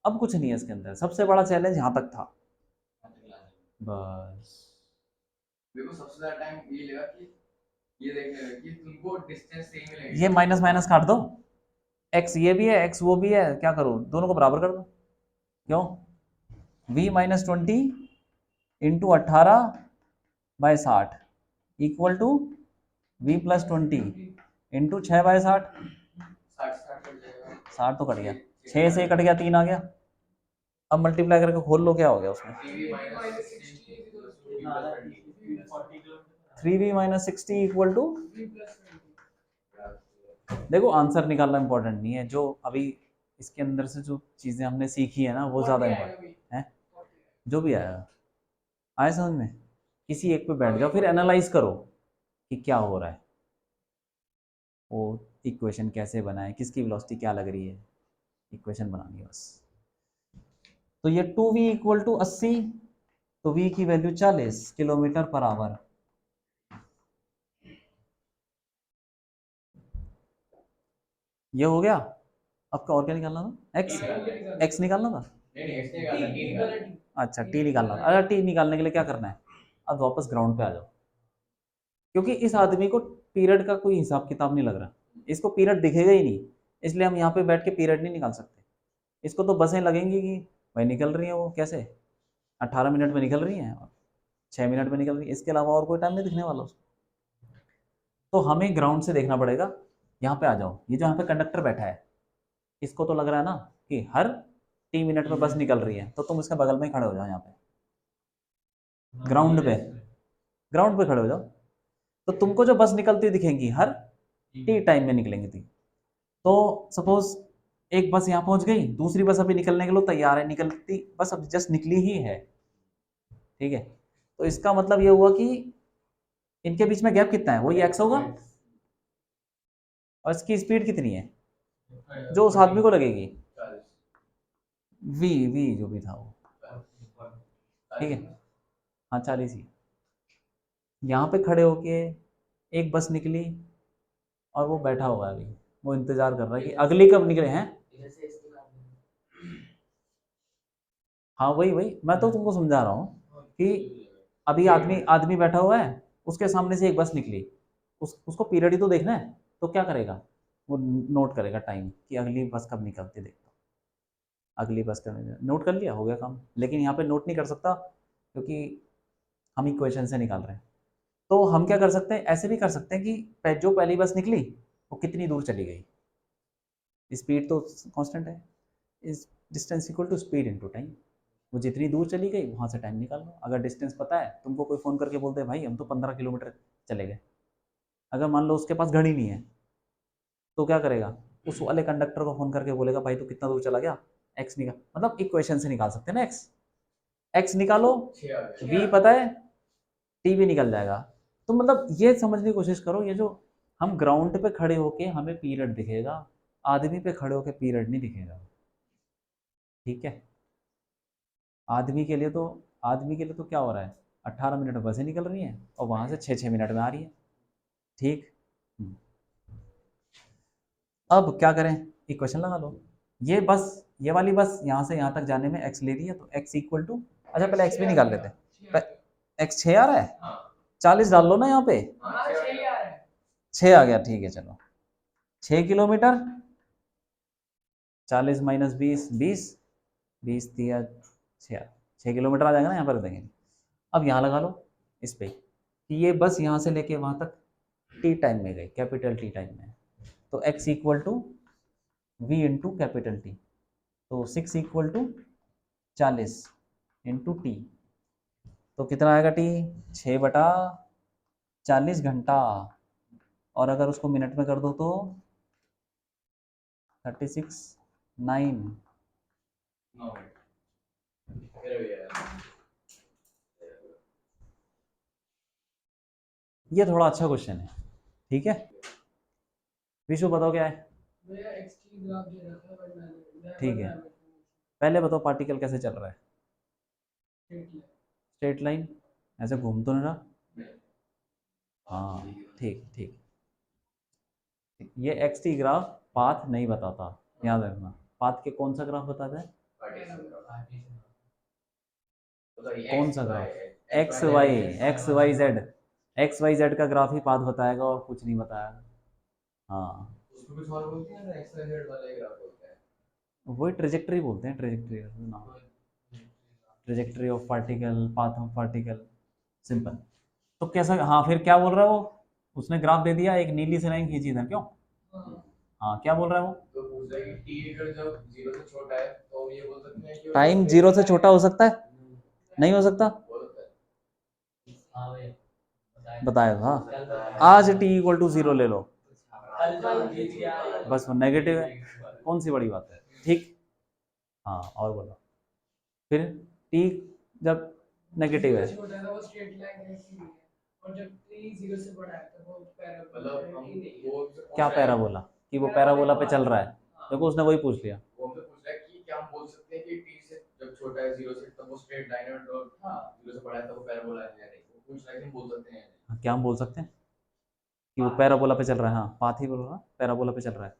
अब कुछ नहीं है इसके अंदर, सबसे बड़ा चैलेंज यहाँ तक था बस। देखो सबसे ज्यादा टाइम ये लगा कि ये देखने में कि तुमको डिस्टेंस सेम लगेगा। ये माइनस माइनस काट दो, एक्स ये भी है एक्स वो भी है, क्या करो दोनों को बराबर कर दो। क्यों? v minus 20 into 18/60 equal to v plus 20 into 6/60। 60 तो कट गया, 6 से कट गया 3 आ गया। अब मल्टीप्लाई करके खोल लो क्या हो गया उसमें, 3v माइनस 60 इक्वल टू, देखो आंसर निकालना इंपॉर्टेंट नहीं है, जो अभी इसके अंदर से जो चीजें हमने सीखी है ना वो ज्यादा इंपॉर्टेंट है। जो भी आया आए समझ में, किसी एक पे बैठ जाओ फिर एनालाइज करो कि क्या हो रहा है, वो इक्वेशन कैसे बनाए, किसकी वेलोसिटी क्या लग रही है, इक्वेशन बनानी है बस। तो ये 2v इक्वल टू 80, तो v की वैल्यू 40 किलोमीटर पर आवर। ये हो गया। अब क्या और क्या निकालना था, x निकालना था, अच्छा t निकालना था। अच्छा t निकालने के लिए क्या करना है, अब वापस ग्राउंड पे आ जाओ, क्योंकि इस आदमी को पीरियड का कोई हिसाब किताब नहीं लग रहा, इसको पीरियड दिखेगा ही नहीं, इसलिए हम यहाँ पे बैठ के पीरियड नहीं निकाल सकते। इसको तो बसें लगेंगी कि भाई निकल रही है वो कैसे 18 मिनट में निकल रही हैं और 6 मिनट में निकल रही है, इसके अलावा और कोई टाइम नहीं दिखने वाला उसको। तो हमें ग्राउंड से देखना पड़ेगा। यहाँ पे आ जाओ, ये जो यहाँ पे कंडक्टर बैठा है इसको तो लग रहा है ना कि हर 3 मिनट में बस निकल रही है, तो तुम इसके बगल में ही खड़े हो जाओ, यहाँ पे ग्राउंड पे, ग्राउंड पे खड़े हो जाओ, तो तुमको जो बस निकलती दिखेंगी हर टी टाइम में निकलेंगी थी। तो सपोज एक बस यहाँ पहुंच गई, दूसरी बस अभी निकलने के लिए तैयार है, निकलती बस अब जस्ट निकली ही है, ठीक है। तो इसका मतलब ये हुआ कि इनके बीच में गैप कितना है, वही एक्स होगा, और इसकी स्पीड कितनी है जो उस आदमी को लगेगी, वी वी जो भी था वो, ठीक है हाँ 40 ही। यहाँ पे खड़े होके एक बस निकली और वो बैठा हुआ है अभी, वो इंतजार कर रहा है कि अगली कब निकले हैं। हाँ वही वही मैं तो तुमको समझा रहा हूँ कि अभी आदमी आदमी बैठा हुआ है, उसके सामने से एक बस निकली, उसको पीरियड ही तो देखना है, तो क्या करेगा वो नोट करेगा टाइम कि अगली बस कब निकलती, देखता अगली बस का नोट कर लिया, हो गया काम। लेकिन यहाँ पे नोट नहीं कर सकता क्योंकि हम इक्वेशन से निकाल रहे हैं। तो हम क्या कर सकते हैं, ऐसे भी कर सकते हैं कि जो पहली बस निकली वो कितनी दूर चली गई, स्पीड तो कांस्टेंट है, is distance equal to speed into time, वो जितनी दूर चली गई वहाँ से टाइम निकाल लो। अगर डिस्टेंस पता है, तुमको कोई फ़ोन करके बोलते हैं भाई हम तो 15 किलोमीटर चले गए, अगर मान लो उसके पास घड़ी नहीं है तो क्या करेगा, उस वाले कंडक्टर को फ़ोन करके बोलेगा भाई तू कितना दूर चला गया, एक्स निकाल, मतलब इक्वेशन से निकाल सकते हैं ना एक्स, एक्स निकालो, वी पता है, टी भी निकल जाएगा। तो मतलब ये समझने की कोशिश करो, ये जो हम ग्राउंड पे खड़े होके हमें पीरियड दिखेगा, आदमी पे खड़े होके पीरियड नहीं दिखेगा, ठीक है। आदमी के लिए तो क्या हो रहा है, 18 मिनट में बसें निकल रही हैं और वहाँ से 6-6 मिनट में आ रही है, ठीक। अब क्या करें, इक्वेशन लगा लो, ये बस ये वाली बस यहाँ से यहाँ तक जाने में x ले रही है, तो x इक्वल टू, अच्छा पहले x भी निकाल लेते हैं, x 6 आ रहा है, 40 डाल लो ना यहाँ पे, 6 आ गया, ठीक है चलो 6 किलोमीटर, 40 माइनस 20 20 20 दिया 6 किलोमीटर आ जाएगा ना, यहाँ पर देंगे। अब यहाँ लगा लो इस पे कि ये बस यहाँ से लेके वहाँ तक टी टाइम में गई, कैपिटल टी टाइम में, तो x equal to V into capital T, तो 6 इक्वल टू 40 इंटू टी, तो कितना आएगा टी, 6/40 घंटा, और अगर उसको मिनट में कर दो तो 36 9, ये थोड़ा अच्छा क्वेश्चन है, ठीक है। विशु बताओ क्या है। भैया एक्सटी ग्राफ दे रहा था वन डायमेंशन ठीक है, पहले बताओ पार्टिकल कैसे चल रहा है। स्ट्रेट लाइन, ऐसे घूम तो नहीं रहा। हाँ ठीक ठीक, ये एक्स टी ग्राफ पाथ नहीं बताता, याद रखना। पाथ के कौन सा ग्राफ बताता है, कौन सा graph, X Y Z, X Y Z का ग्राफ ही पाथ बताएगा और कुछ नहीं बताएगा। हाँ उसको कुछ और बोलते हैं ना, एक्स वाई जेड वाला ही ग्राफ होता है। वही ट्रेजेक्टरी बोलते हैं, ट्रेजेक्टरी नाम, trajectory of particle, path of particle, simple. तो कैसा, हाँ फिर क्या बोल रहा है वो, उसने ग्राफ दे दिया, एक नीली से लाइन खींची इधर, क्यों, हाँ क्या बोल रहा है वो, तो पूछ रहा है कि टी अगर जब 0 से छोटा है तो हम ये बोल सकते हैं कि टाइम 0 से छोटा हो सकता है, नहीं हो सकता, हो सकता है। हाँ भैया बताया था। आज t इक्वल टू 0 ले लो, बस वो नेगेटिव है, कौन सी बड़ी बात है, ठीक। हाँ और बोलो, फिर t जब नेगेटिव है, छोटा है वो स्ट्रेट लाइन है, और जब t 0 से बड़ा है तो वो पैराबोला, मतलब हम वो क्या पैराबोला, कि वो पैराबोला पे चल रहा है, देखो उसने वही पूछ लिया। वो हमसे पूछ रहा है कि क्या हम बोल सकते हैं कि t से जब छोटा है 0 से तब वो स्ट्रेट लाइन है, और हाँ 0 से बड़ा है तब वो पैराबोला है या नहीं, वो पूछ रहा है कि हम बोल सकते हैं या नहीं। क्या हम बोल सकते हैं कि वो पैराबोला पे चल रहा है, हाँ पाथ ही बोल रहा है, पैराबोला पे चल रहा है।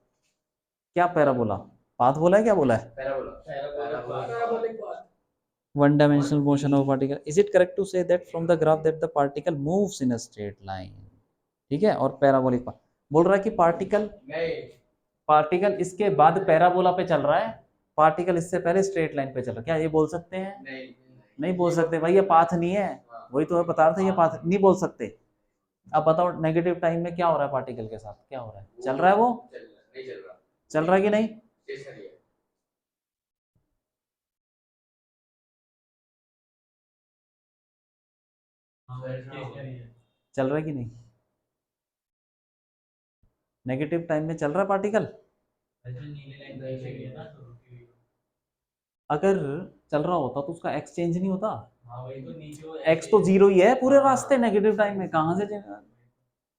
क्या पैराबोला, पाथ बोला है, क्या बोला है, parabola parabolic path. one dimensional motion of a particle, is it correct to say that from the graph that the particle moves in a straight line, ठीक है। और पैराबोलिक पाथ बोल रहा है कि पार्टिकल, नहीं, पार्टिकल इसके बाद पैराबोला पे चल रहा है, पार्टिकल इससे पहले स्ट्रेट लाइन पे चल रहा है, क्या ये बोल सकते हैं, नहीं नहीं बोल सकते भाई, ये पाथ नहीं है, वही तो मैं बता रहा था, ये पाथ नहीं बोल सकते। अब बताओ नेगेटिव टाइम में क्या हो रहा है पार्टिकल के साथ, क्या हो रहा है, चल रहा है वो, नहीं चल रहा, चल रहा है कि नहीं, स्टेशनरी है। चल रहा है कि नहीं, नेगेटिव टाइम में चल रहा है पार्टिकल, अगर चल रहा होता तो उसका एक्स चेंज नहीं होता, एक्स तो जीरो ही है पूरे रास्ते, नेगेटिव टाइम में कहां से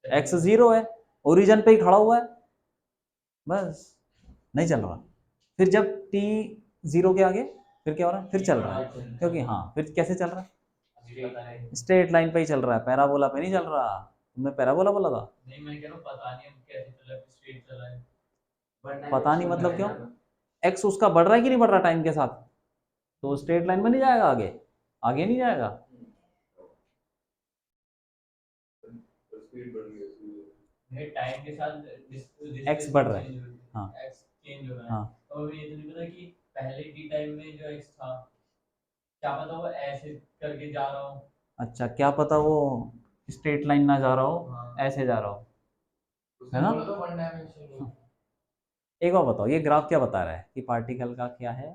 एक्स जीरो है, ओरिजिन पे ही खड़ा हुआ है, बस नहीं चल रहा। फिर जब टी जीरो के आगे फिर क्या हो रहा है, फिर चल रहा है, क्योंकि हाँ फिर कैसे चल रहा है, स्ट्रेट लाइन पे ही चल रहा है, पैराबोला पे नहीं चल रहा, तुमने पैराबोला बोला था, नहीं मैं कह रहा हूँ पता नहीं हम कैसे चल रहा है, स्ट्रेट चल रहा है, पता नहीं मतलब क्यों, एक्स उसका बढ़ रहा है कि नहीं बढ़ रहा टाइम के साथ, तो स्ट्रेट लाइन में नहीं जाएगा आगे, आगे नहीं जाएगा, स्पीड बढ़ रही है, टाइम के साथ एक्स बढ़ रहा है, हाँ एक्स चेंज हो रहा है। हाँ, तो अभी ये तो नहीं पता कि पहले की टाइम में जो एक्स था, क्या पता वो ऐसे करके जा रहा हो। अच्छा क्या पता वो स्ट्रेट लाइन ना जा रहा हो, हाँ। ऐसे जा रहा हो, है उसने ना। बोला तो वन डायमेंशन। एक बार बताओ ये ग्राफ क्या बता रहा है कि पार्टिकल का क्या है,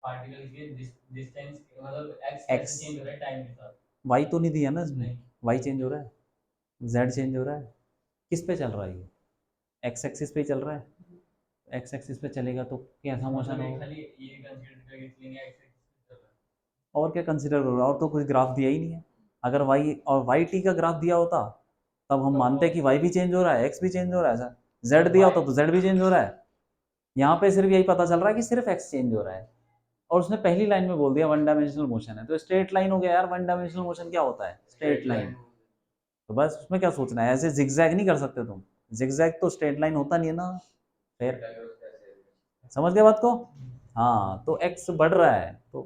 पार्टिकल के डिस्टेंस मतलब एक्स X। चेंज हो रहा है टाइम के साथ। वाई तो नहीं दिया ना इसमें, नहीं। वाई चेंज हो रहा है, जेड चेंज हो रहा है, किस पे चल रहा है ये, एक्स एक्सिस पे ही चल रहा है, एक्स एक्सिस पे चलेगा तो कैसा मोशन मतलब ये होगा, खाली ये कंसीडर करके चलेंगे एक्स एक्सिस पे चल रहा है। और क्या कंसिडर करो, और तो कुछ ग्राफ दिया ही नहीं है, अगर वाई और वाई टी का ग्राफ दिया होता तब हम मानते कि वाई भी चेंज हो रहा है, एक्स भी चेंज हो रहा है, सर जेड दिया होता तो जेड भी चेंज हो रहा है, यहाँ पे सिर्फ यही पता चल रहा है कि सिर्फ एक्स चेंज हो रहा है, और उसने पहली लाइन में बोल दिया वन डायमेंशनल मोशन है, तो स्ट्रेट लाइन हो गया यार, वन डायमेंशनल मोशन क्या होता है, स्ट्रेट लाइन, तो बस उसमें क्या सोचना है, ऐसे जिगजैग नहीं कर सकते तुम, जिगजैग तो स्ट्रेट लाइन होता नहीं है ना, फिर समझ गए बात को, हाँ तो एक्स बढ़ रहा है तो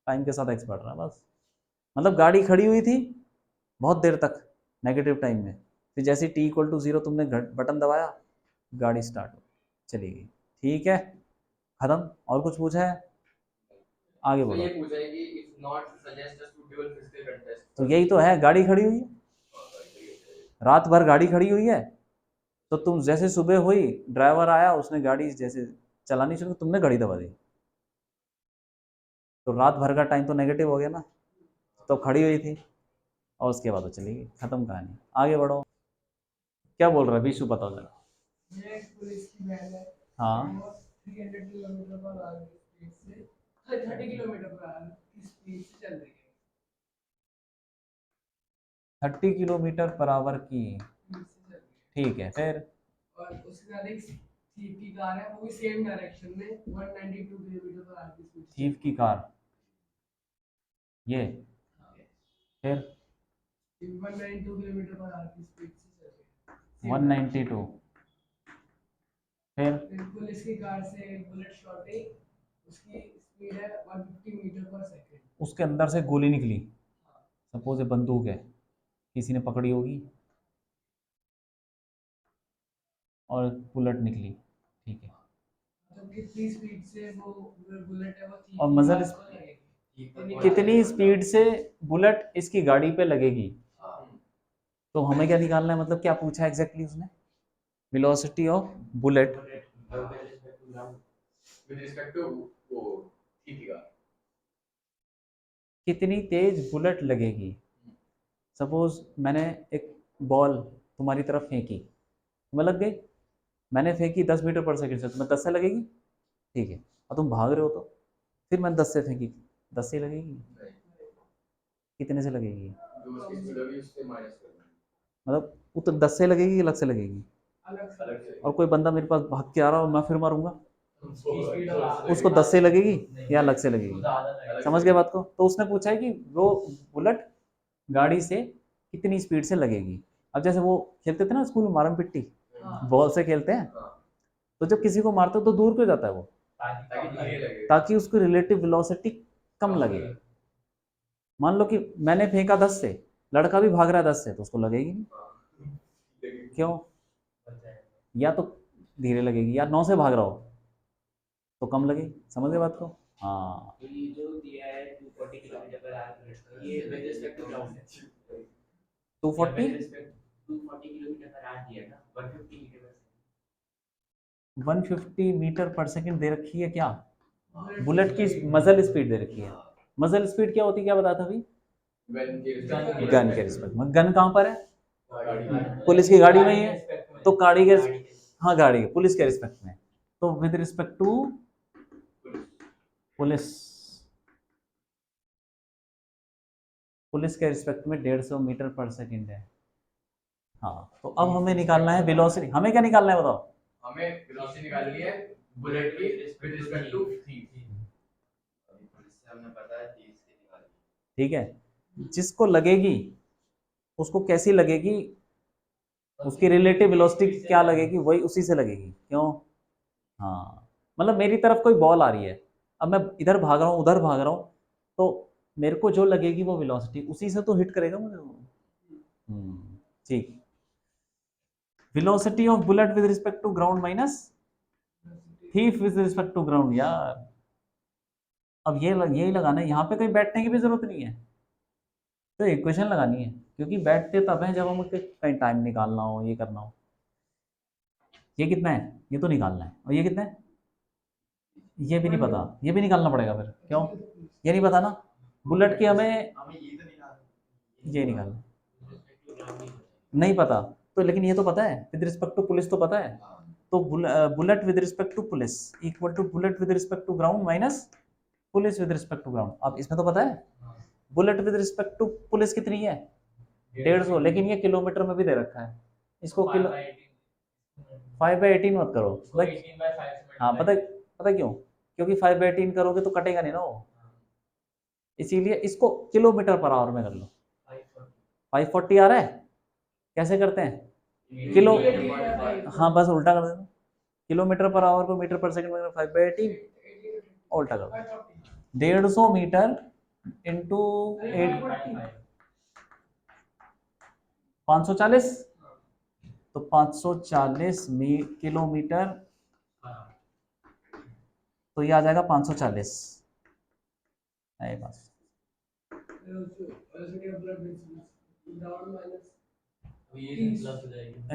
टाइम के साथ एक्स बढ़ रहा है, बस मतलब गाड़ी खड़ी हुई थी बहुत देर तक नेगेटिव टाइम में, फिर जैसे टी इक्वल टू जीरो तुमने बटन दबाया, गाड़ी स्टार्ट हो चली गई, ठीक है, खत्म, और कुछ पूछा है, आगे तो बोलो। ये पूछा है कि it's not suggest a suitable physical contest. तो यही तो है, गाड़ी खड़ी हुई है, रात भर गाड़ी खड़ी हुई है, तो तुम जैसे सुबह हुई, ड्राइवर आया, उसने गाड़ी जैसे चलानी शुरू, तुमने गाड़ी दबा दी, तो रात भर का टाइम तो नेगेटिव हो गया ना, तो खड़ी हुई थी, और उसके बाद वो चली गई, खत्म कहानी, आगे बढ़ो, क्या बोल रहा है विशु, बताओ जरा। ये एक पुलिस की वैन है, हाँ 300 किलोमीटर पर आवर की स्पीड से 30 किलोमीटर पर आवर की स्पीड से चल रही है। 30 किलोमीटर पर आवर की, स्पीड से चल रही है। ठीक है, फिर और उसके साथ एक थीप की कार है, वो भी सेम डायरेक्शन में 192 किलोमीटर पर आवर की स्पीड से थीफ की कार, ये फिर 192 किलोमीटर पर आवर की स्पीड से चल रही है। 192, फिर फिर पुलिस की कार से एक बुलेट शॉट है, उसकी स्पीड है 150 मीटर पर सेकंड। उसके अंदर से गोली निकली, सपोज ये बंदूक है, किसी ने पकड़ी होगी और बुलेट निकली, ठीक है, मतलब कितनी स्पीड से वो बुलेट है वो थी और मजल कितनी स्पीड से बुलेट इसकी गाड़ी पे लगेगी, तो हमें क्या निकालना है, मतलब क्या पूछा है एग्जैक्टली उसने, velocity of bullet with respect to वो ठीक है कितनी तेज बुलेट लगेगी। सपोज मैंने एक बॉल तुम्हारी तरफ फेंकी, तुम्हें लग गई, मैंने फेंकी 10 मीटर पर सेकंड से, तुम्हें 10 से लगेगी, ठीक है, और तुम भाग रहे हो तो फिर मैंने 10 से फेंकी, 10 से लगेगी, कितने से लगेगी, जो उसकी स्पीड होगी उससे माइनस करना मतलब वो तो 10 से लगेगी, अलग से लगेगी, अलग से अलग से और कोई बंदा मेरे पास भाग के आ रहा हो, मैं फिर मारूंगा, उसको उसको 10 से लगेगी या अलग से लगेगी, समझ गए बात को। तो उसने पूछा है कि वो बुलेट गाड़ी से कितनी स्पीड से लगेगी। अब जैसे वो खेलते थे ना स्कूल में मारम पिट्टी, बॉल से खेलते हैं, तो जब किसी को मारते हो तो दूर क्यों जाता है वो, ताकि धीरे लगे ताकि उसकी रिलेटिव वेलोसिटी कम लगे। मान लो कि मैंने फेंका 10 से, लड़का भी भाग रहा है 10 से, तो उसको लगेगी नहीं, क्यों, या तो धीरे लगेगी, या 9 से भाग रहा हो तो कम लगेगी, समझ गए बात को। हाँ, तो ये जो दिया है 240 किलोमीटर पर आवर, ये विद रिस्पेक्ट टू ग्राउंड है, 240 240 किलोमीटर पर आवर दिया ना, 150 मीटर पर 150 मीटर पर सेकंड दे रखी है क्या, बुलेट की मजल स्पीड दे रखी है। मजल स्पीड क्या होती है, क्या बताया था अभी, गन के गन के रिस्पेक्ट में। गन कहाँ पर है, गाड़ी पुलिस की गाड़ी में ही है, तो गाड़ी के, हाँ गाड़ी पुलिस के रिस्पेक्ट में, तो with respect to police, police के रिस्पेक्ट में 150 मीटर पर सेकंड है। हाँ, तो अब हमें निकालना है वेलोसिटी, हमें क्या निकालना है बताओ, हमें वेलोसिटी निकालनी है बुलेट की विद रिस्पेक्ट टू थीफ इससे हमने पता है 30 की निकाली, ठीक है, जिसको लगेगी उसको कैसी लगेगी, उसकी रिलेटिव वेलोसिटी क्या लगेगी, वही उसी से लगेगी, क्यों, हाँ, मतलब मेरी तरफ कोई बॉल आ रही है, अब मैं इधर भाग रहा हूँ उधर भाग रहा हूँ, तो मेरे को जो लगेगी वो वेलोसिटी उसी से तो हिट करेगा मुझे वो। ठीक, velocity of bullet with respect to ground minus thief with respect to ground यार। अब यही लगाना है, यहाँ पे कहीं बैठने की भी जरूरत नहीं है, तो इक्वेशन लगानी है, क्योंकि बैठते तब है जब हमें कहीं टाइम निकालना हो, ये करना हो। ये कितना है, ये तो निकालना है, और ये कितना है, ये भी नहीं पता, ये भी निकालना पड़ेगा फिर, क्यों, ये नहीं पता ना, बुलेट की हमें हमें ये तो निकालना ये निकालना नहीं पता, तो लेकिन ये तो पता है विद रिस्पेक्ट टू पुलिस तो पता है, तो bullet with respect to police equal to bullet with respect to ground minus police with respect to ground. अब इसमें तो पता है bullet with respect to police कितनी है, 150, लेकिन ये किलोमीटर में भी दे रखा है, इसको किलो 5/18 मत करो भाई, हाँ पता क्यों, क्योंकि 5/18 करोगे तो कटेगा नहीं ना वो, इसीलिए इसको किलोमीटर पर आवर में कर लो। 540 आ रहा है, कैसे करते हैं, किलो, हाँ बस उल्टा कर देना, किलोमीटर पर आवर को मीटर पर सेकंड में 5/18 उल्टा कर दो, 150 मीटर इंटू 540, तो 540 किलोमीटर, तो ये आ जाएगा 540 है बस। Velocity of bullet ground minus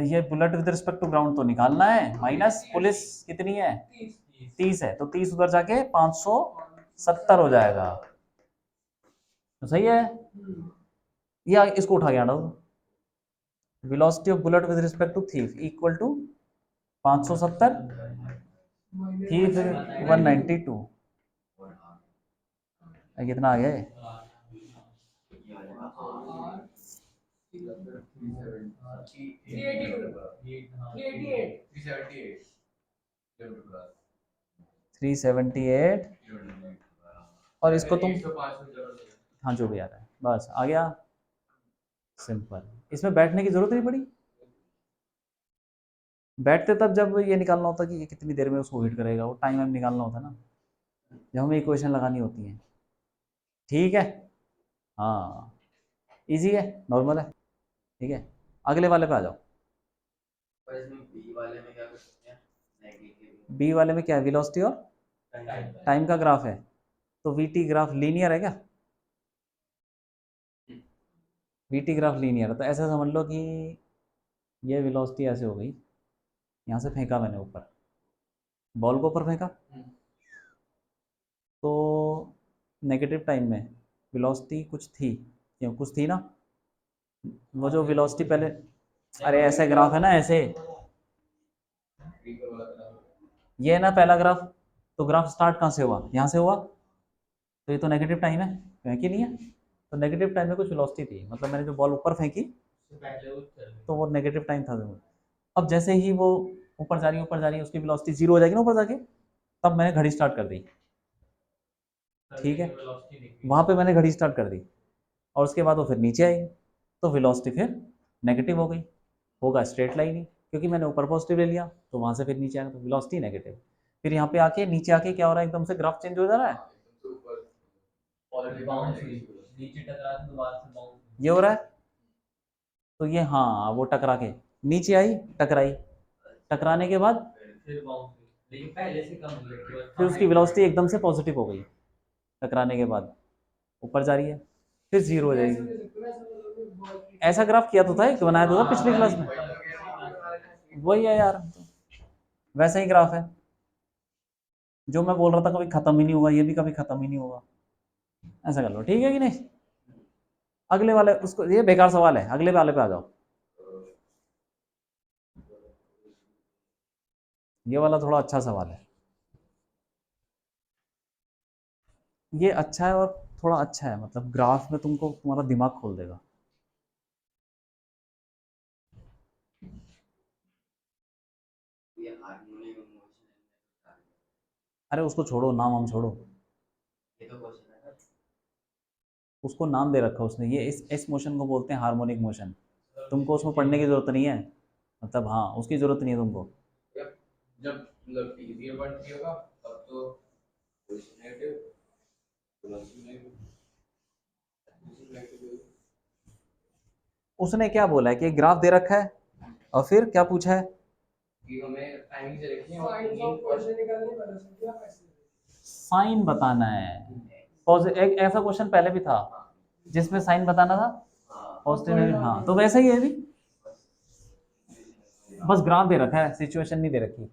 ये bullet with respect to ground तो निकालना है, माइनस पुलिस कितनी है 30 30 है, तो 30 उधर जाके 570 हो जाएगा, तो सही है, या इसको उठा के आना, velocity of bullet with respect to thief equal to 570 thief 192, कितना आ गया ये? थ्री सेवेंटी एट और इसको तुम हाँ जो भी आ रहा है बस आ गया सिंपल। इसमें बैठने की जरूरत नहीं पड़ी, बैठते तब जब ये निकालना होता कि ये कितनी देर में उसको हीट करेगा, वो टाइम निकालना होता ना जब हमें इक्वेशन लगानी होती है। ठीक है हाँ इजी है नॉर्मल है ठीक है। अगले वाले पे आ जाओ। पर इसमें बी वाले में क्या कर सकते हैं, नेगेटिव बी वाले में क्या है, वेलोसिटी और टाइम का ग्राफ है, तो वीटी ग्राफ लीनियर है क्या, वीटी ग्राफ लीनियर है, तो ऐसा समझ लो कि ये वेलोसिटी ऐसे हो गई, यहाँ से फेंका मैंने ऊपर, बॉल को ऊपर फेंका, तो नेगेटिव टाइम में वेलोसिटी कुछ थी, क्यों कुछ थी ना, वो जो वेलोसिटी पहले, अरे ऐसे ग्राफ है ना ऐसे, ये है ना पहला ग्राफ, तो ग्राफ स्टार्ट कहाँ से हुआ, यहाँ से हुआ, तो ये तो नेगेटिव टाइम है कि नहीं है, तो नेगेटिव टाइम में कुछ वेलोसिटी थी, मतलब मैंने जो बॉल ऊपर फेंकी तो वो नेगेटिव टाइम था जरूर। अब जैसे ही वो ऊपर जा रही है उसकी वेलोसिटी जीरो हो जाएगी ना ऊपर जाके, तब मैंने घड़ी स्टार्ट कर दी, ठीक है, वहाँ पे मैंने घड़ी स्टार्ट कर दी, और उसके बाद वो फिर नीचे आई, तो वेलोसिटी फिर नेगेटिव हो गई, होगा स्ट्रेट लाइन ही, क्योंकि मैंने ऊपर पॉजिटिव ले लिया तो वहाँ से फिर नीचे आएगा, तो वेलोसिटी नेगेटिव। फिर यहाँ पे आके नीचे आके क्या हो रहा है, एकदम से ग्राफ चेंज हो जा रहा है, ये हो रहा है, तो ये हाँ वो टकरा के नीचे आई, टकराई, टकराने के बाद फिर उसकी वेलोसिटी एकदम से पॉजिटिव हो गई, टकराने के बाद ऊपर जा रही है, फिर जीरो हो जाएगी। ऐसा ग्राफ किया तो था, एक बनाया तो था पिछली क्लास में, वही है यार, वैसा ही ग्राफ है जो मैं बोल रहा था, कभी खत्म ही नहीं होगा, ये भी कभी खत्म ही नहीं होगा, ऐसा कर लो ठीक है कि नहीं। अगले वाले उसको, ये बेकार सवाल है, अगले वाले पे आ जाओ, ये वाला थोड़ा अच्छा सवाल है, ये अच्छा है और थोड़ा अच्छा है, मतलब ग्राफ में तुमको तुम्हारा दिमाग खोल देगा। ये हार्मोनिक मोशन, अरे उसको छोड़ो, नाम हम छोड़ो, ये तो क्वेश्चन है ना, उसको नाम दे रखा उसने, ये इस मोशन को बोलते हैं हार्मोनिक मोशन, तुमको उसमें पढ़ने की जरूरत नहीं है, मतलब हाँ उसकी जरूरत नहीं है तुमको। जब मतलब t 0.3 होगा तब तो नेगेटिव, उसने क्या बोला है कि एक ग्राफ दे रखा है और फिर क्या पूछा है, कि हमें टाइमिंग से रखनी है साइन ऑफ क्वेश्चन निकालने वाला से क्या पैसे साइन बताना है, एक ऐसा क्वेश्चन पहले भी था जिसमें साइन बताना था, पॉजिटिव हाँ, तो वैसा ही है भी, बस ग्राफ दे रखा है, सिचुएशन नहीं दे रखी।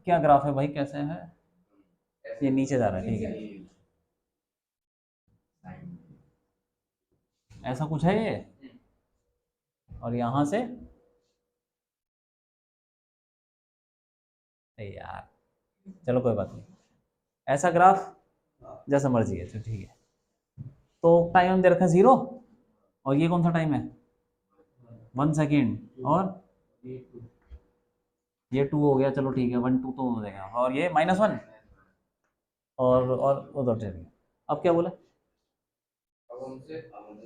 क्या ग्राफ है भाई, कैसे है, ये नीचे जा रहा है, ठीक है, ऐसा कुछ है ये, और यहां से यार चलो कोई बात नहीं, ऐसा ग्राफ जैसा मर्जी है, तो ठीक है, तो टाइम दे रखा है 0, और ये कौन सा टाइम है 1 सेकेंड, और ये 2 हो गया, चलो ठीक है 1 2 तो हो जाएगा, और ये -1 और उधर चलिए, अब क्या बोला, अब हमसे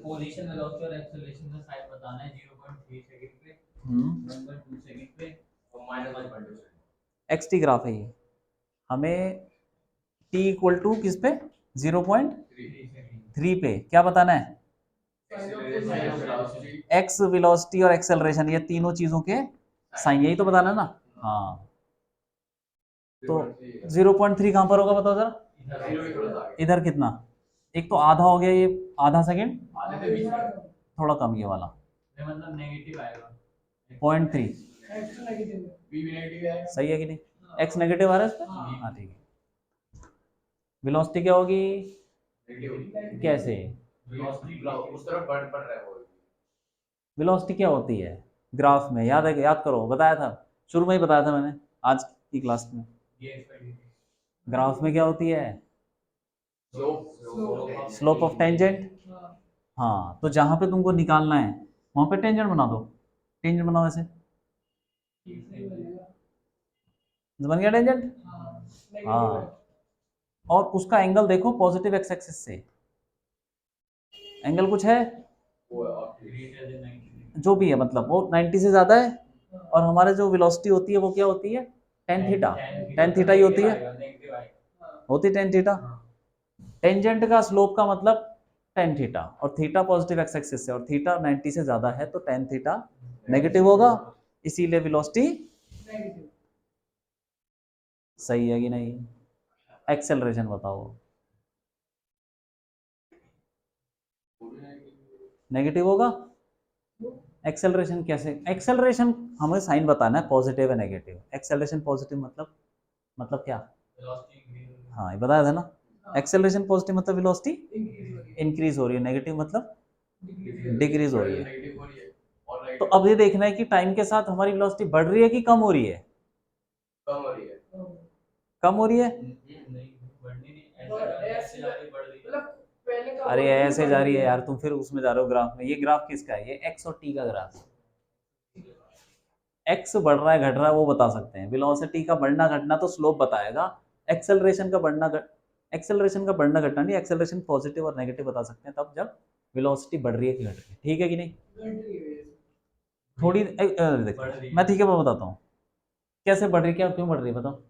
पोजीशन वेलोसिटी और एक्सेलरेशन का साइन बताना है 0.3 सेकंड पे, 1.2 सेकंड पे और -1.2 एक्स टी ग्राफ है ये, हमें t इक्वल टू किस पे 0.3 पे क्या बताना है, एक्स वेलोसिटी और एक्सेलरेशन, ये तीनों चीजों के साइन, यही तो बताना ना, हाँ, तो 0.3 कहां पर होगा बताओ जरा, इधर कितना, एक तो आधा हो गया ये, आधा सेकंड, थोड़ा कम ये वाला मतलब नेगेटिव आएगा 0.3, एक्स नेगेटिव बी भी नेगेटिव है, सही है कि नहीं, एक्स नेगेटिव आ रहा है इस पे, हाँ ठीक है, वेलोसिटी क्या होगी, नेगेटिव कैसे, वेलोसिटी उस तरफ बढ़ रहा है वो, वेलोसिटी क्या होती है ग्राफ में, याद है, याद करो, बताया था शुरू में ही, बताया था मैंने आज की क्लास में, ग्राफ में क्या होती है, स्लोप स्लोप ऑफ टेंजेंट, हाँ, तो जहाँ पे तुमको निकालना है वहाँ पे टेंजेंट बना दो, टेंजेंट बनाओ ऐसे, सही बनेगा। बन गया टेंजेंट। हाँ, हाँ, नेगेटिव है। और उसका एंगल देखो पॉजिटिव एक्स एक्सिस से, एंगल कुछ है ग्रेटर देन 90 जो भी है, मतलब वो 90 से ज़्यादा है, और हमारे जो वेलोसिटी होती है वो क्या होती है, टेन थीटा, टेन थीटा ही होती है, नेगेटिव आएगा। होती टेन थीटा। टेंजेंट का स्लोप का मतलब टेन थीटा, और थीटा पॉजिटिव एक्स एक्सिस से, और थीटा 90 से ज़्यादा है तो टेन थीटा नेगेटिव होगा, इसीलिए वेलोसिटी नेगेटिव। सही है कि नहीं। एक्सेलरेशन बताओ, नेगेटिव होगा। एक्सेलरेशन कैसे, एक्सेलरेशन हमें साइन बताना है पॉजिटिव है नेगेटिव, एक्सेलरेशन पॉजिटिव मतलब क्या, वेलोसिटी हाँ ये बताया था ना, एक्सेलरेशन पॉजिटिव मतलब वेलोसिटी इंक्रीज हो रही है। इंक्रीज हो रही है, नेगेटिव मतलब डिक्रीज। डिक्रीज हो रही है। नेगेटिव हो रही है और तो राइट अब ये देखना है कि टाइम के साथ हमारी वेलोसिटी बढ़ रही है कि कम हो रही है, कम हो रही है। कम हो रही है। नहीं बढ़नी नहीं, ऐसे जा रही बढ़ रही है। मतलब पहले का अरे ऐसे जा रही है यार, तुम फिर उसमें जा रहे हो ग्राफ में, ये ग्राफ किसका है, ये एक्स और टी का ग्राफ है। एक्स बढ़ रहा है घट रहा है वो बता सकते हैं, वेलोसिटी का बढ़ना घटना तो स्लोप बताएगा, एक्सेलरेशन का बढ़ना एक्सेलरेशन का बढ़ना घटना नहीं, एक्सेलरेशन पॉजिटिव और नेगेटिव बता सकते हैं तब जब वेलोसिटी बढ़ रही है कि घट रही है, ठीक है कि नहीं। घट रही है। थोड़ी देखो मैं ठीक है मैं बताता हूँ कैसे बढ़ रही है, क्या क्यों बढ़ रही है बताओ।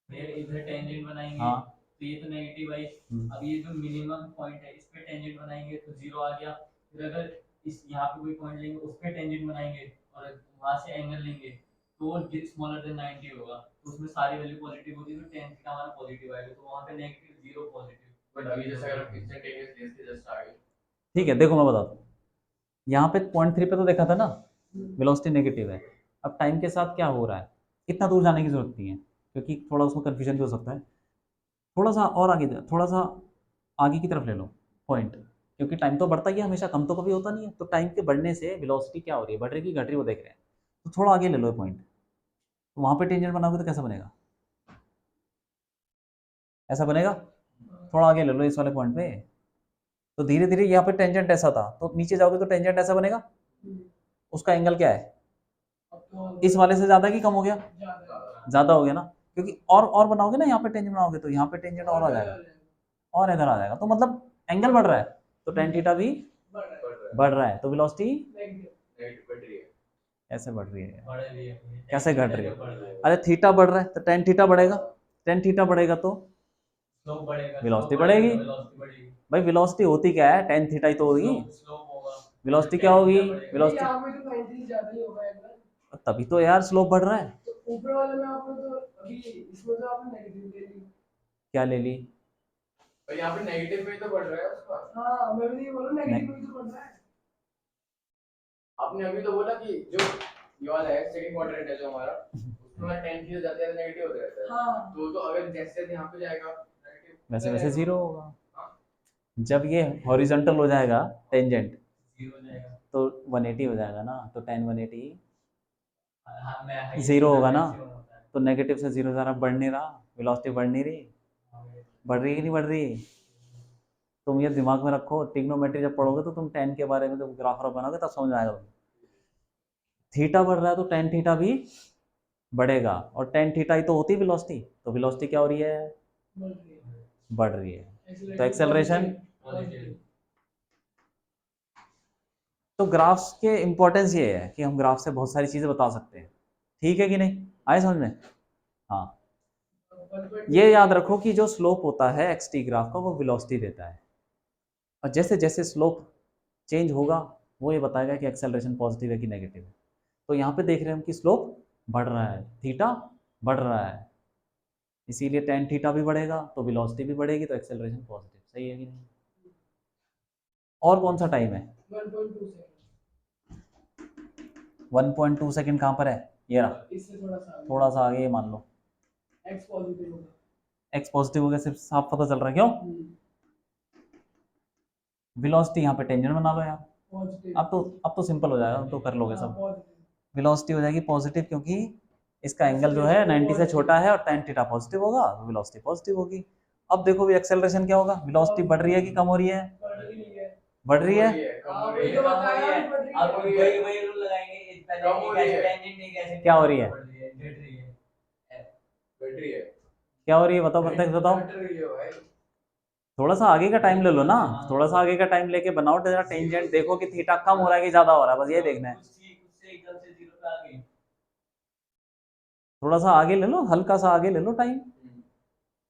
ये इधर टेंजेंट बनाएंगे हाँ तो ये तो नेगेटिव आई। अब ये जो मिनिमम पॉइंट है इस पे टेंजेंट बनाएंगे तो जीरो आ गया। फिर अगर इस यहाँ पे कोई पॉइंट लेंगे उस पे टेंजेंट बनाएंगे और वहां से एंगल लेंगे तो वो स्मॉलर देन 90 होगा, तो उसमें सारी वैल्यू पॉजिटिव होगी तो tan थीटा हमारा पॉजिटिव आएगा, तो वहां पे नेगेटिव जीरो पॉजिटिव। बट अभी जैसे अगर इंस्टेंटेनियस लेंस के जस्ट आगे ठीक है, देखो मैं बताता हूँ, यहाँ पे पॉइंट थ्री पे तो देखा था ना वेलोसिटी नेगेटिव है। अब टाइम के साथ क्या हो रहा है, इतना दूर जाने की जरूरत नहीं है क्योंकि थोड़ा उसमें कन्फ्यूजन भी हो सकता है, थोड़ा सा और आगे, थोड़ा सा आगे की तरफ ले लो पॉइंट, क्योंकि टाइम तो बढ़ता ही है हमेशा, कम तो कभी होता नहीं है, तो टाइम के बढ़ने से वेलोसिटी क्या हो रही है, बढ़ रही है कि घट रही है वो देख रहे हैं। तो थोड़ा आगे ले लो पॉइंट, तो वहाँ पे टेंजेंट बनाओगे तो कैसा बनेगा, ऐसा बनेगा। थोड़ा आगे ले लो इस वाले पॉइंट पे, तो धीरे धीरे यहाँ पे टेंजेंट ऐसा था तो नीचे जाओगे तो टेंजेंट ऐसा बनेगा, उसका एंगल क्या है, अब तो इस वाले से ज़्यादा कि कम हो गया, ज्यादा ज़्यादा हो गया ना, क्योंकि और बनाओगे ना, यहाँ पे टेंजेंट बनाओगे तो यहाँ पे टेंजेंट और आ जाएगा, और इधर आ जाएगा, तो मतलब एंगल बढ़ रहा है तो टेन थीटा भी बढ़ रहा है। बढ़ रहा है, तो वेलोसिटी नेगेटिव। नेगेटिव बढ़ रही है। कैसे बढ़ रही है, बढ़ रही है कैसे घट रही है, अरे थीटा बढ़ रहा है तो टेन थीटा बढ़ेगा, टेन थीटा बढ़ेगा तो स्लोप बढ़ेगा, वेलोसिटी बढ़ेगी। वेलोसिटी बढ़ेगी। भाई वेलोसिटी होती क्या है, टेन थीटा ही तो होगी, स्लोप होगा। वेलोसिटी क्या होगी, ये वेलोसिटी यहाँ पे तो 90 ज्यादा ही होगा एंगल। तभी तो यार स्लोप बढ़ रहा है। तो ऊपर वाले में आपने तो अभी इसमें तो आपने नेगेटिव ले ली। क्या ले ली, पर यहाँ पे नेगेटिव में ही तो बढ़ रहा है उसका। हाँ, मैं भी ये बोल रहा हूँ नेगेटिव में तो बढ़ रहा है। आपने अभी तो बोला कि जो ये वाला है सेकंड क्वाड्रेंट है जो हमारा उसमें 10 की जाते हैं नेगेटिव होता रहता है। हाँ। तो अगर जैसे यहाँ पे जाएगा नेगेटिव वैसे वैसे जीरो होगा, जब ये हॉरिजॉन्टल हो जाएगा टेंजेंट जीरो हो जाएगा। तो 180 हो जाएगा ना, तो tan 180 हाँ मैं जीरो होगा ना, तो नेगेटिव से जीरो जा रहा, बढ़ नहीं रहा, वेलोसिटी बढ़ नहीं रही, बढ़ रही है कि नहीं बढ़ रही। तुम ये दिमाग में रखो, ट्रिग्नोमेट्री जब पढ़ोगे तो तुम tan के बारे में जब ग्राफ बनाओगे तब समझ में आएगा, थीटा बढ़ रहा है तो tan थीटा भी बढ़ेगा, और tan थीटा ही तो होती है वेलोसिटी, तो वेलोसिटी क्या हो रही है, बढ़ रही है। बढ़ रही है, तो एक्सेलरेशन। तो ग्राफ्स के इंपॉर्टेंस ये है कि हम ग्राफ से बहुत सारी चीज़ें बता सकते हैं, ठीक है कि नहीं, आए समझ में। हाँ, ये याद रखो कि जो स्लोप होता है एक्स टी ग्राफ का वो वेलोसिटी देता है, और जैसे जैसे स्लोप चेंज होगा वो ये बताएगा कि एक्सेलरेशन पॉजिटिव है कि नेगेटिव है। तो यहाँ पे देख रहे हैं हम कि स्लोप बढ़ रहा है, थीटा बढ़ रहा है, इसीलिए टेन थीटा भी बढ़ेगा तो वेलोसिटी भी बढ़ेगी, तो एक्सेलरेशन पॉजिटिव, सही है कि नहीं। और कौन सा टाइम है, 1.2 सेकंड 1.2 सेकेंड कहाँ पर है, ये रहा, इससे थोड़ा सा आगे, ये मान लो एक्स पॉजिटिव होगा। एक्स पॉजिटिव हो गया, सिर्फ साफ पता चल रहा है क्यों, वेलोसिटी यहाँ पे टेंजेंट बना लो यार, पॉजिटिव। अब तो सिंपल हो जाएगा, अब तो कर लोगे सब, पॉजिटिव। वेलोसिटी हो जाएगी पॉजिटिव क्योंकि इसका एंगल जो है 90 से छोटा है और tan थीटा पॉजिटिव होगा तो वेलोसिटी पॉजिटिव होगी। अब देखो भी एक्सेलरेशन क्या होगा, वेलोसिटी बढ़ रही है कि कम हो रही है, बढ़ रही है। बढ़ रही है। कम हो हाँ, रही वही है। तो बताया, बढ़ रही है। अब वही वही रूल लगाएंगे पहले कम हो रही है। टेंजेंट नहीं कैसे क्या हो रही है? बढ़ रही है, घट रही है। बैटरी है। क्या हो रही है बताओ, प्रत्यक्ष बताओ। घट रही है भाई। थोड़ा सा आगे का टाइम ले लो ना, थोड़ा सा आगे का टाइम लेके बनाओ तेरा टेंजेंट, देखो कि थीटा कम हो रहा है कि ज्यादा हो रहा है, बस ये देखना है। उससे एकदम से 0 पे आ गई। थोड़ा सा आगे ले लो, हल्का सा आगे ले लो टाइम।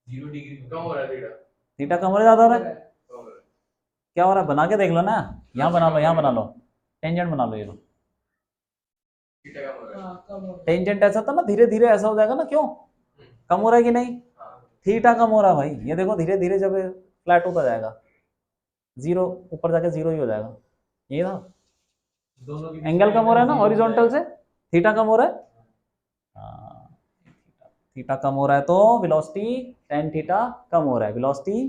0 डिग्री कम हो रहा है थीटा। थीटा कम हो रहा है ज्यादा हो रहा है? कम हो रहा है। क्या हो रहा है बना के देख लो ना, यहाँ बना लो, यहाँ बना लो, टेंजेंट बना लो ये लो। थीटा कम हो रहा है। हाँ, कम हो रहा है। टेंजेंट ऐसा था ना, धीरे धीरे ऐसा हो जाएगा ना, क्यों कम हो रहा है कि नहीं? हाँ। थीटा कम हो रहा है भाई, ये देखो धीरे धीरे जब फ्लैट होता जाएगा, जीरो ऊपर जाके जीरो ही हो जाएगा, ये ना दोनों के बीच एंगल में कम हो रहा है ना, zero हो हॉरिजॉन्टल से जाएगा। थीटा कम हो रहा है। हाँ, थीटा कम हो रहा है तो वेलोसिटी tan थीटा कम हो रहा है, वेलोसिटी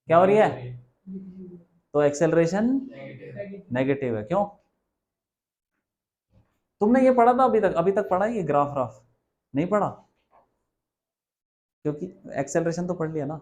क्या हो रही है? तो एक्सेलरेशन नेगेटिव। नेगेटिव है। क्यों? तुमने ये पढ़ा था अभी तक पढ़ा है ये ग्राफ राफ नहीं पढ़ा? क्योंकि एक्सेलरेशन तो पढ़ लिया ना।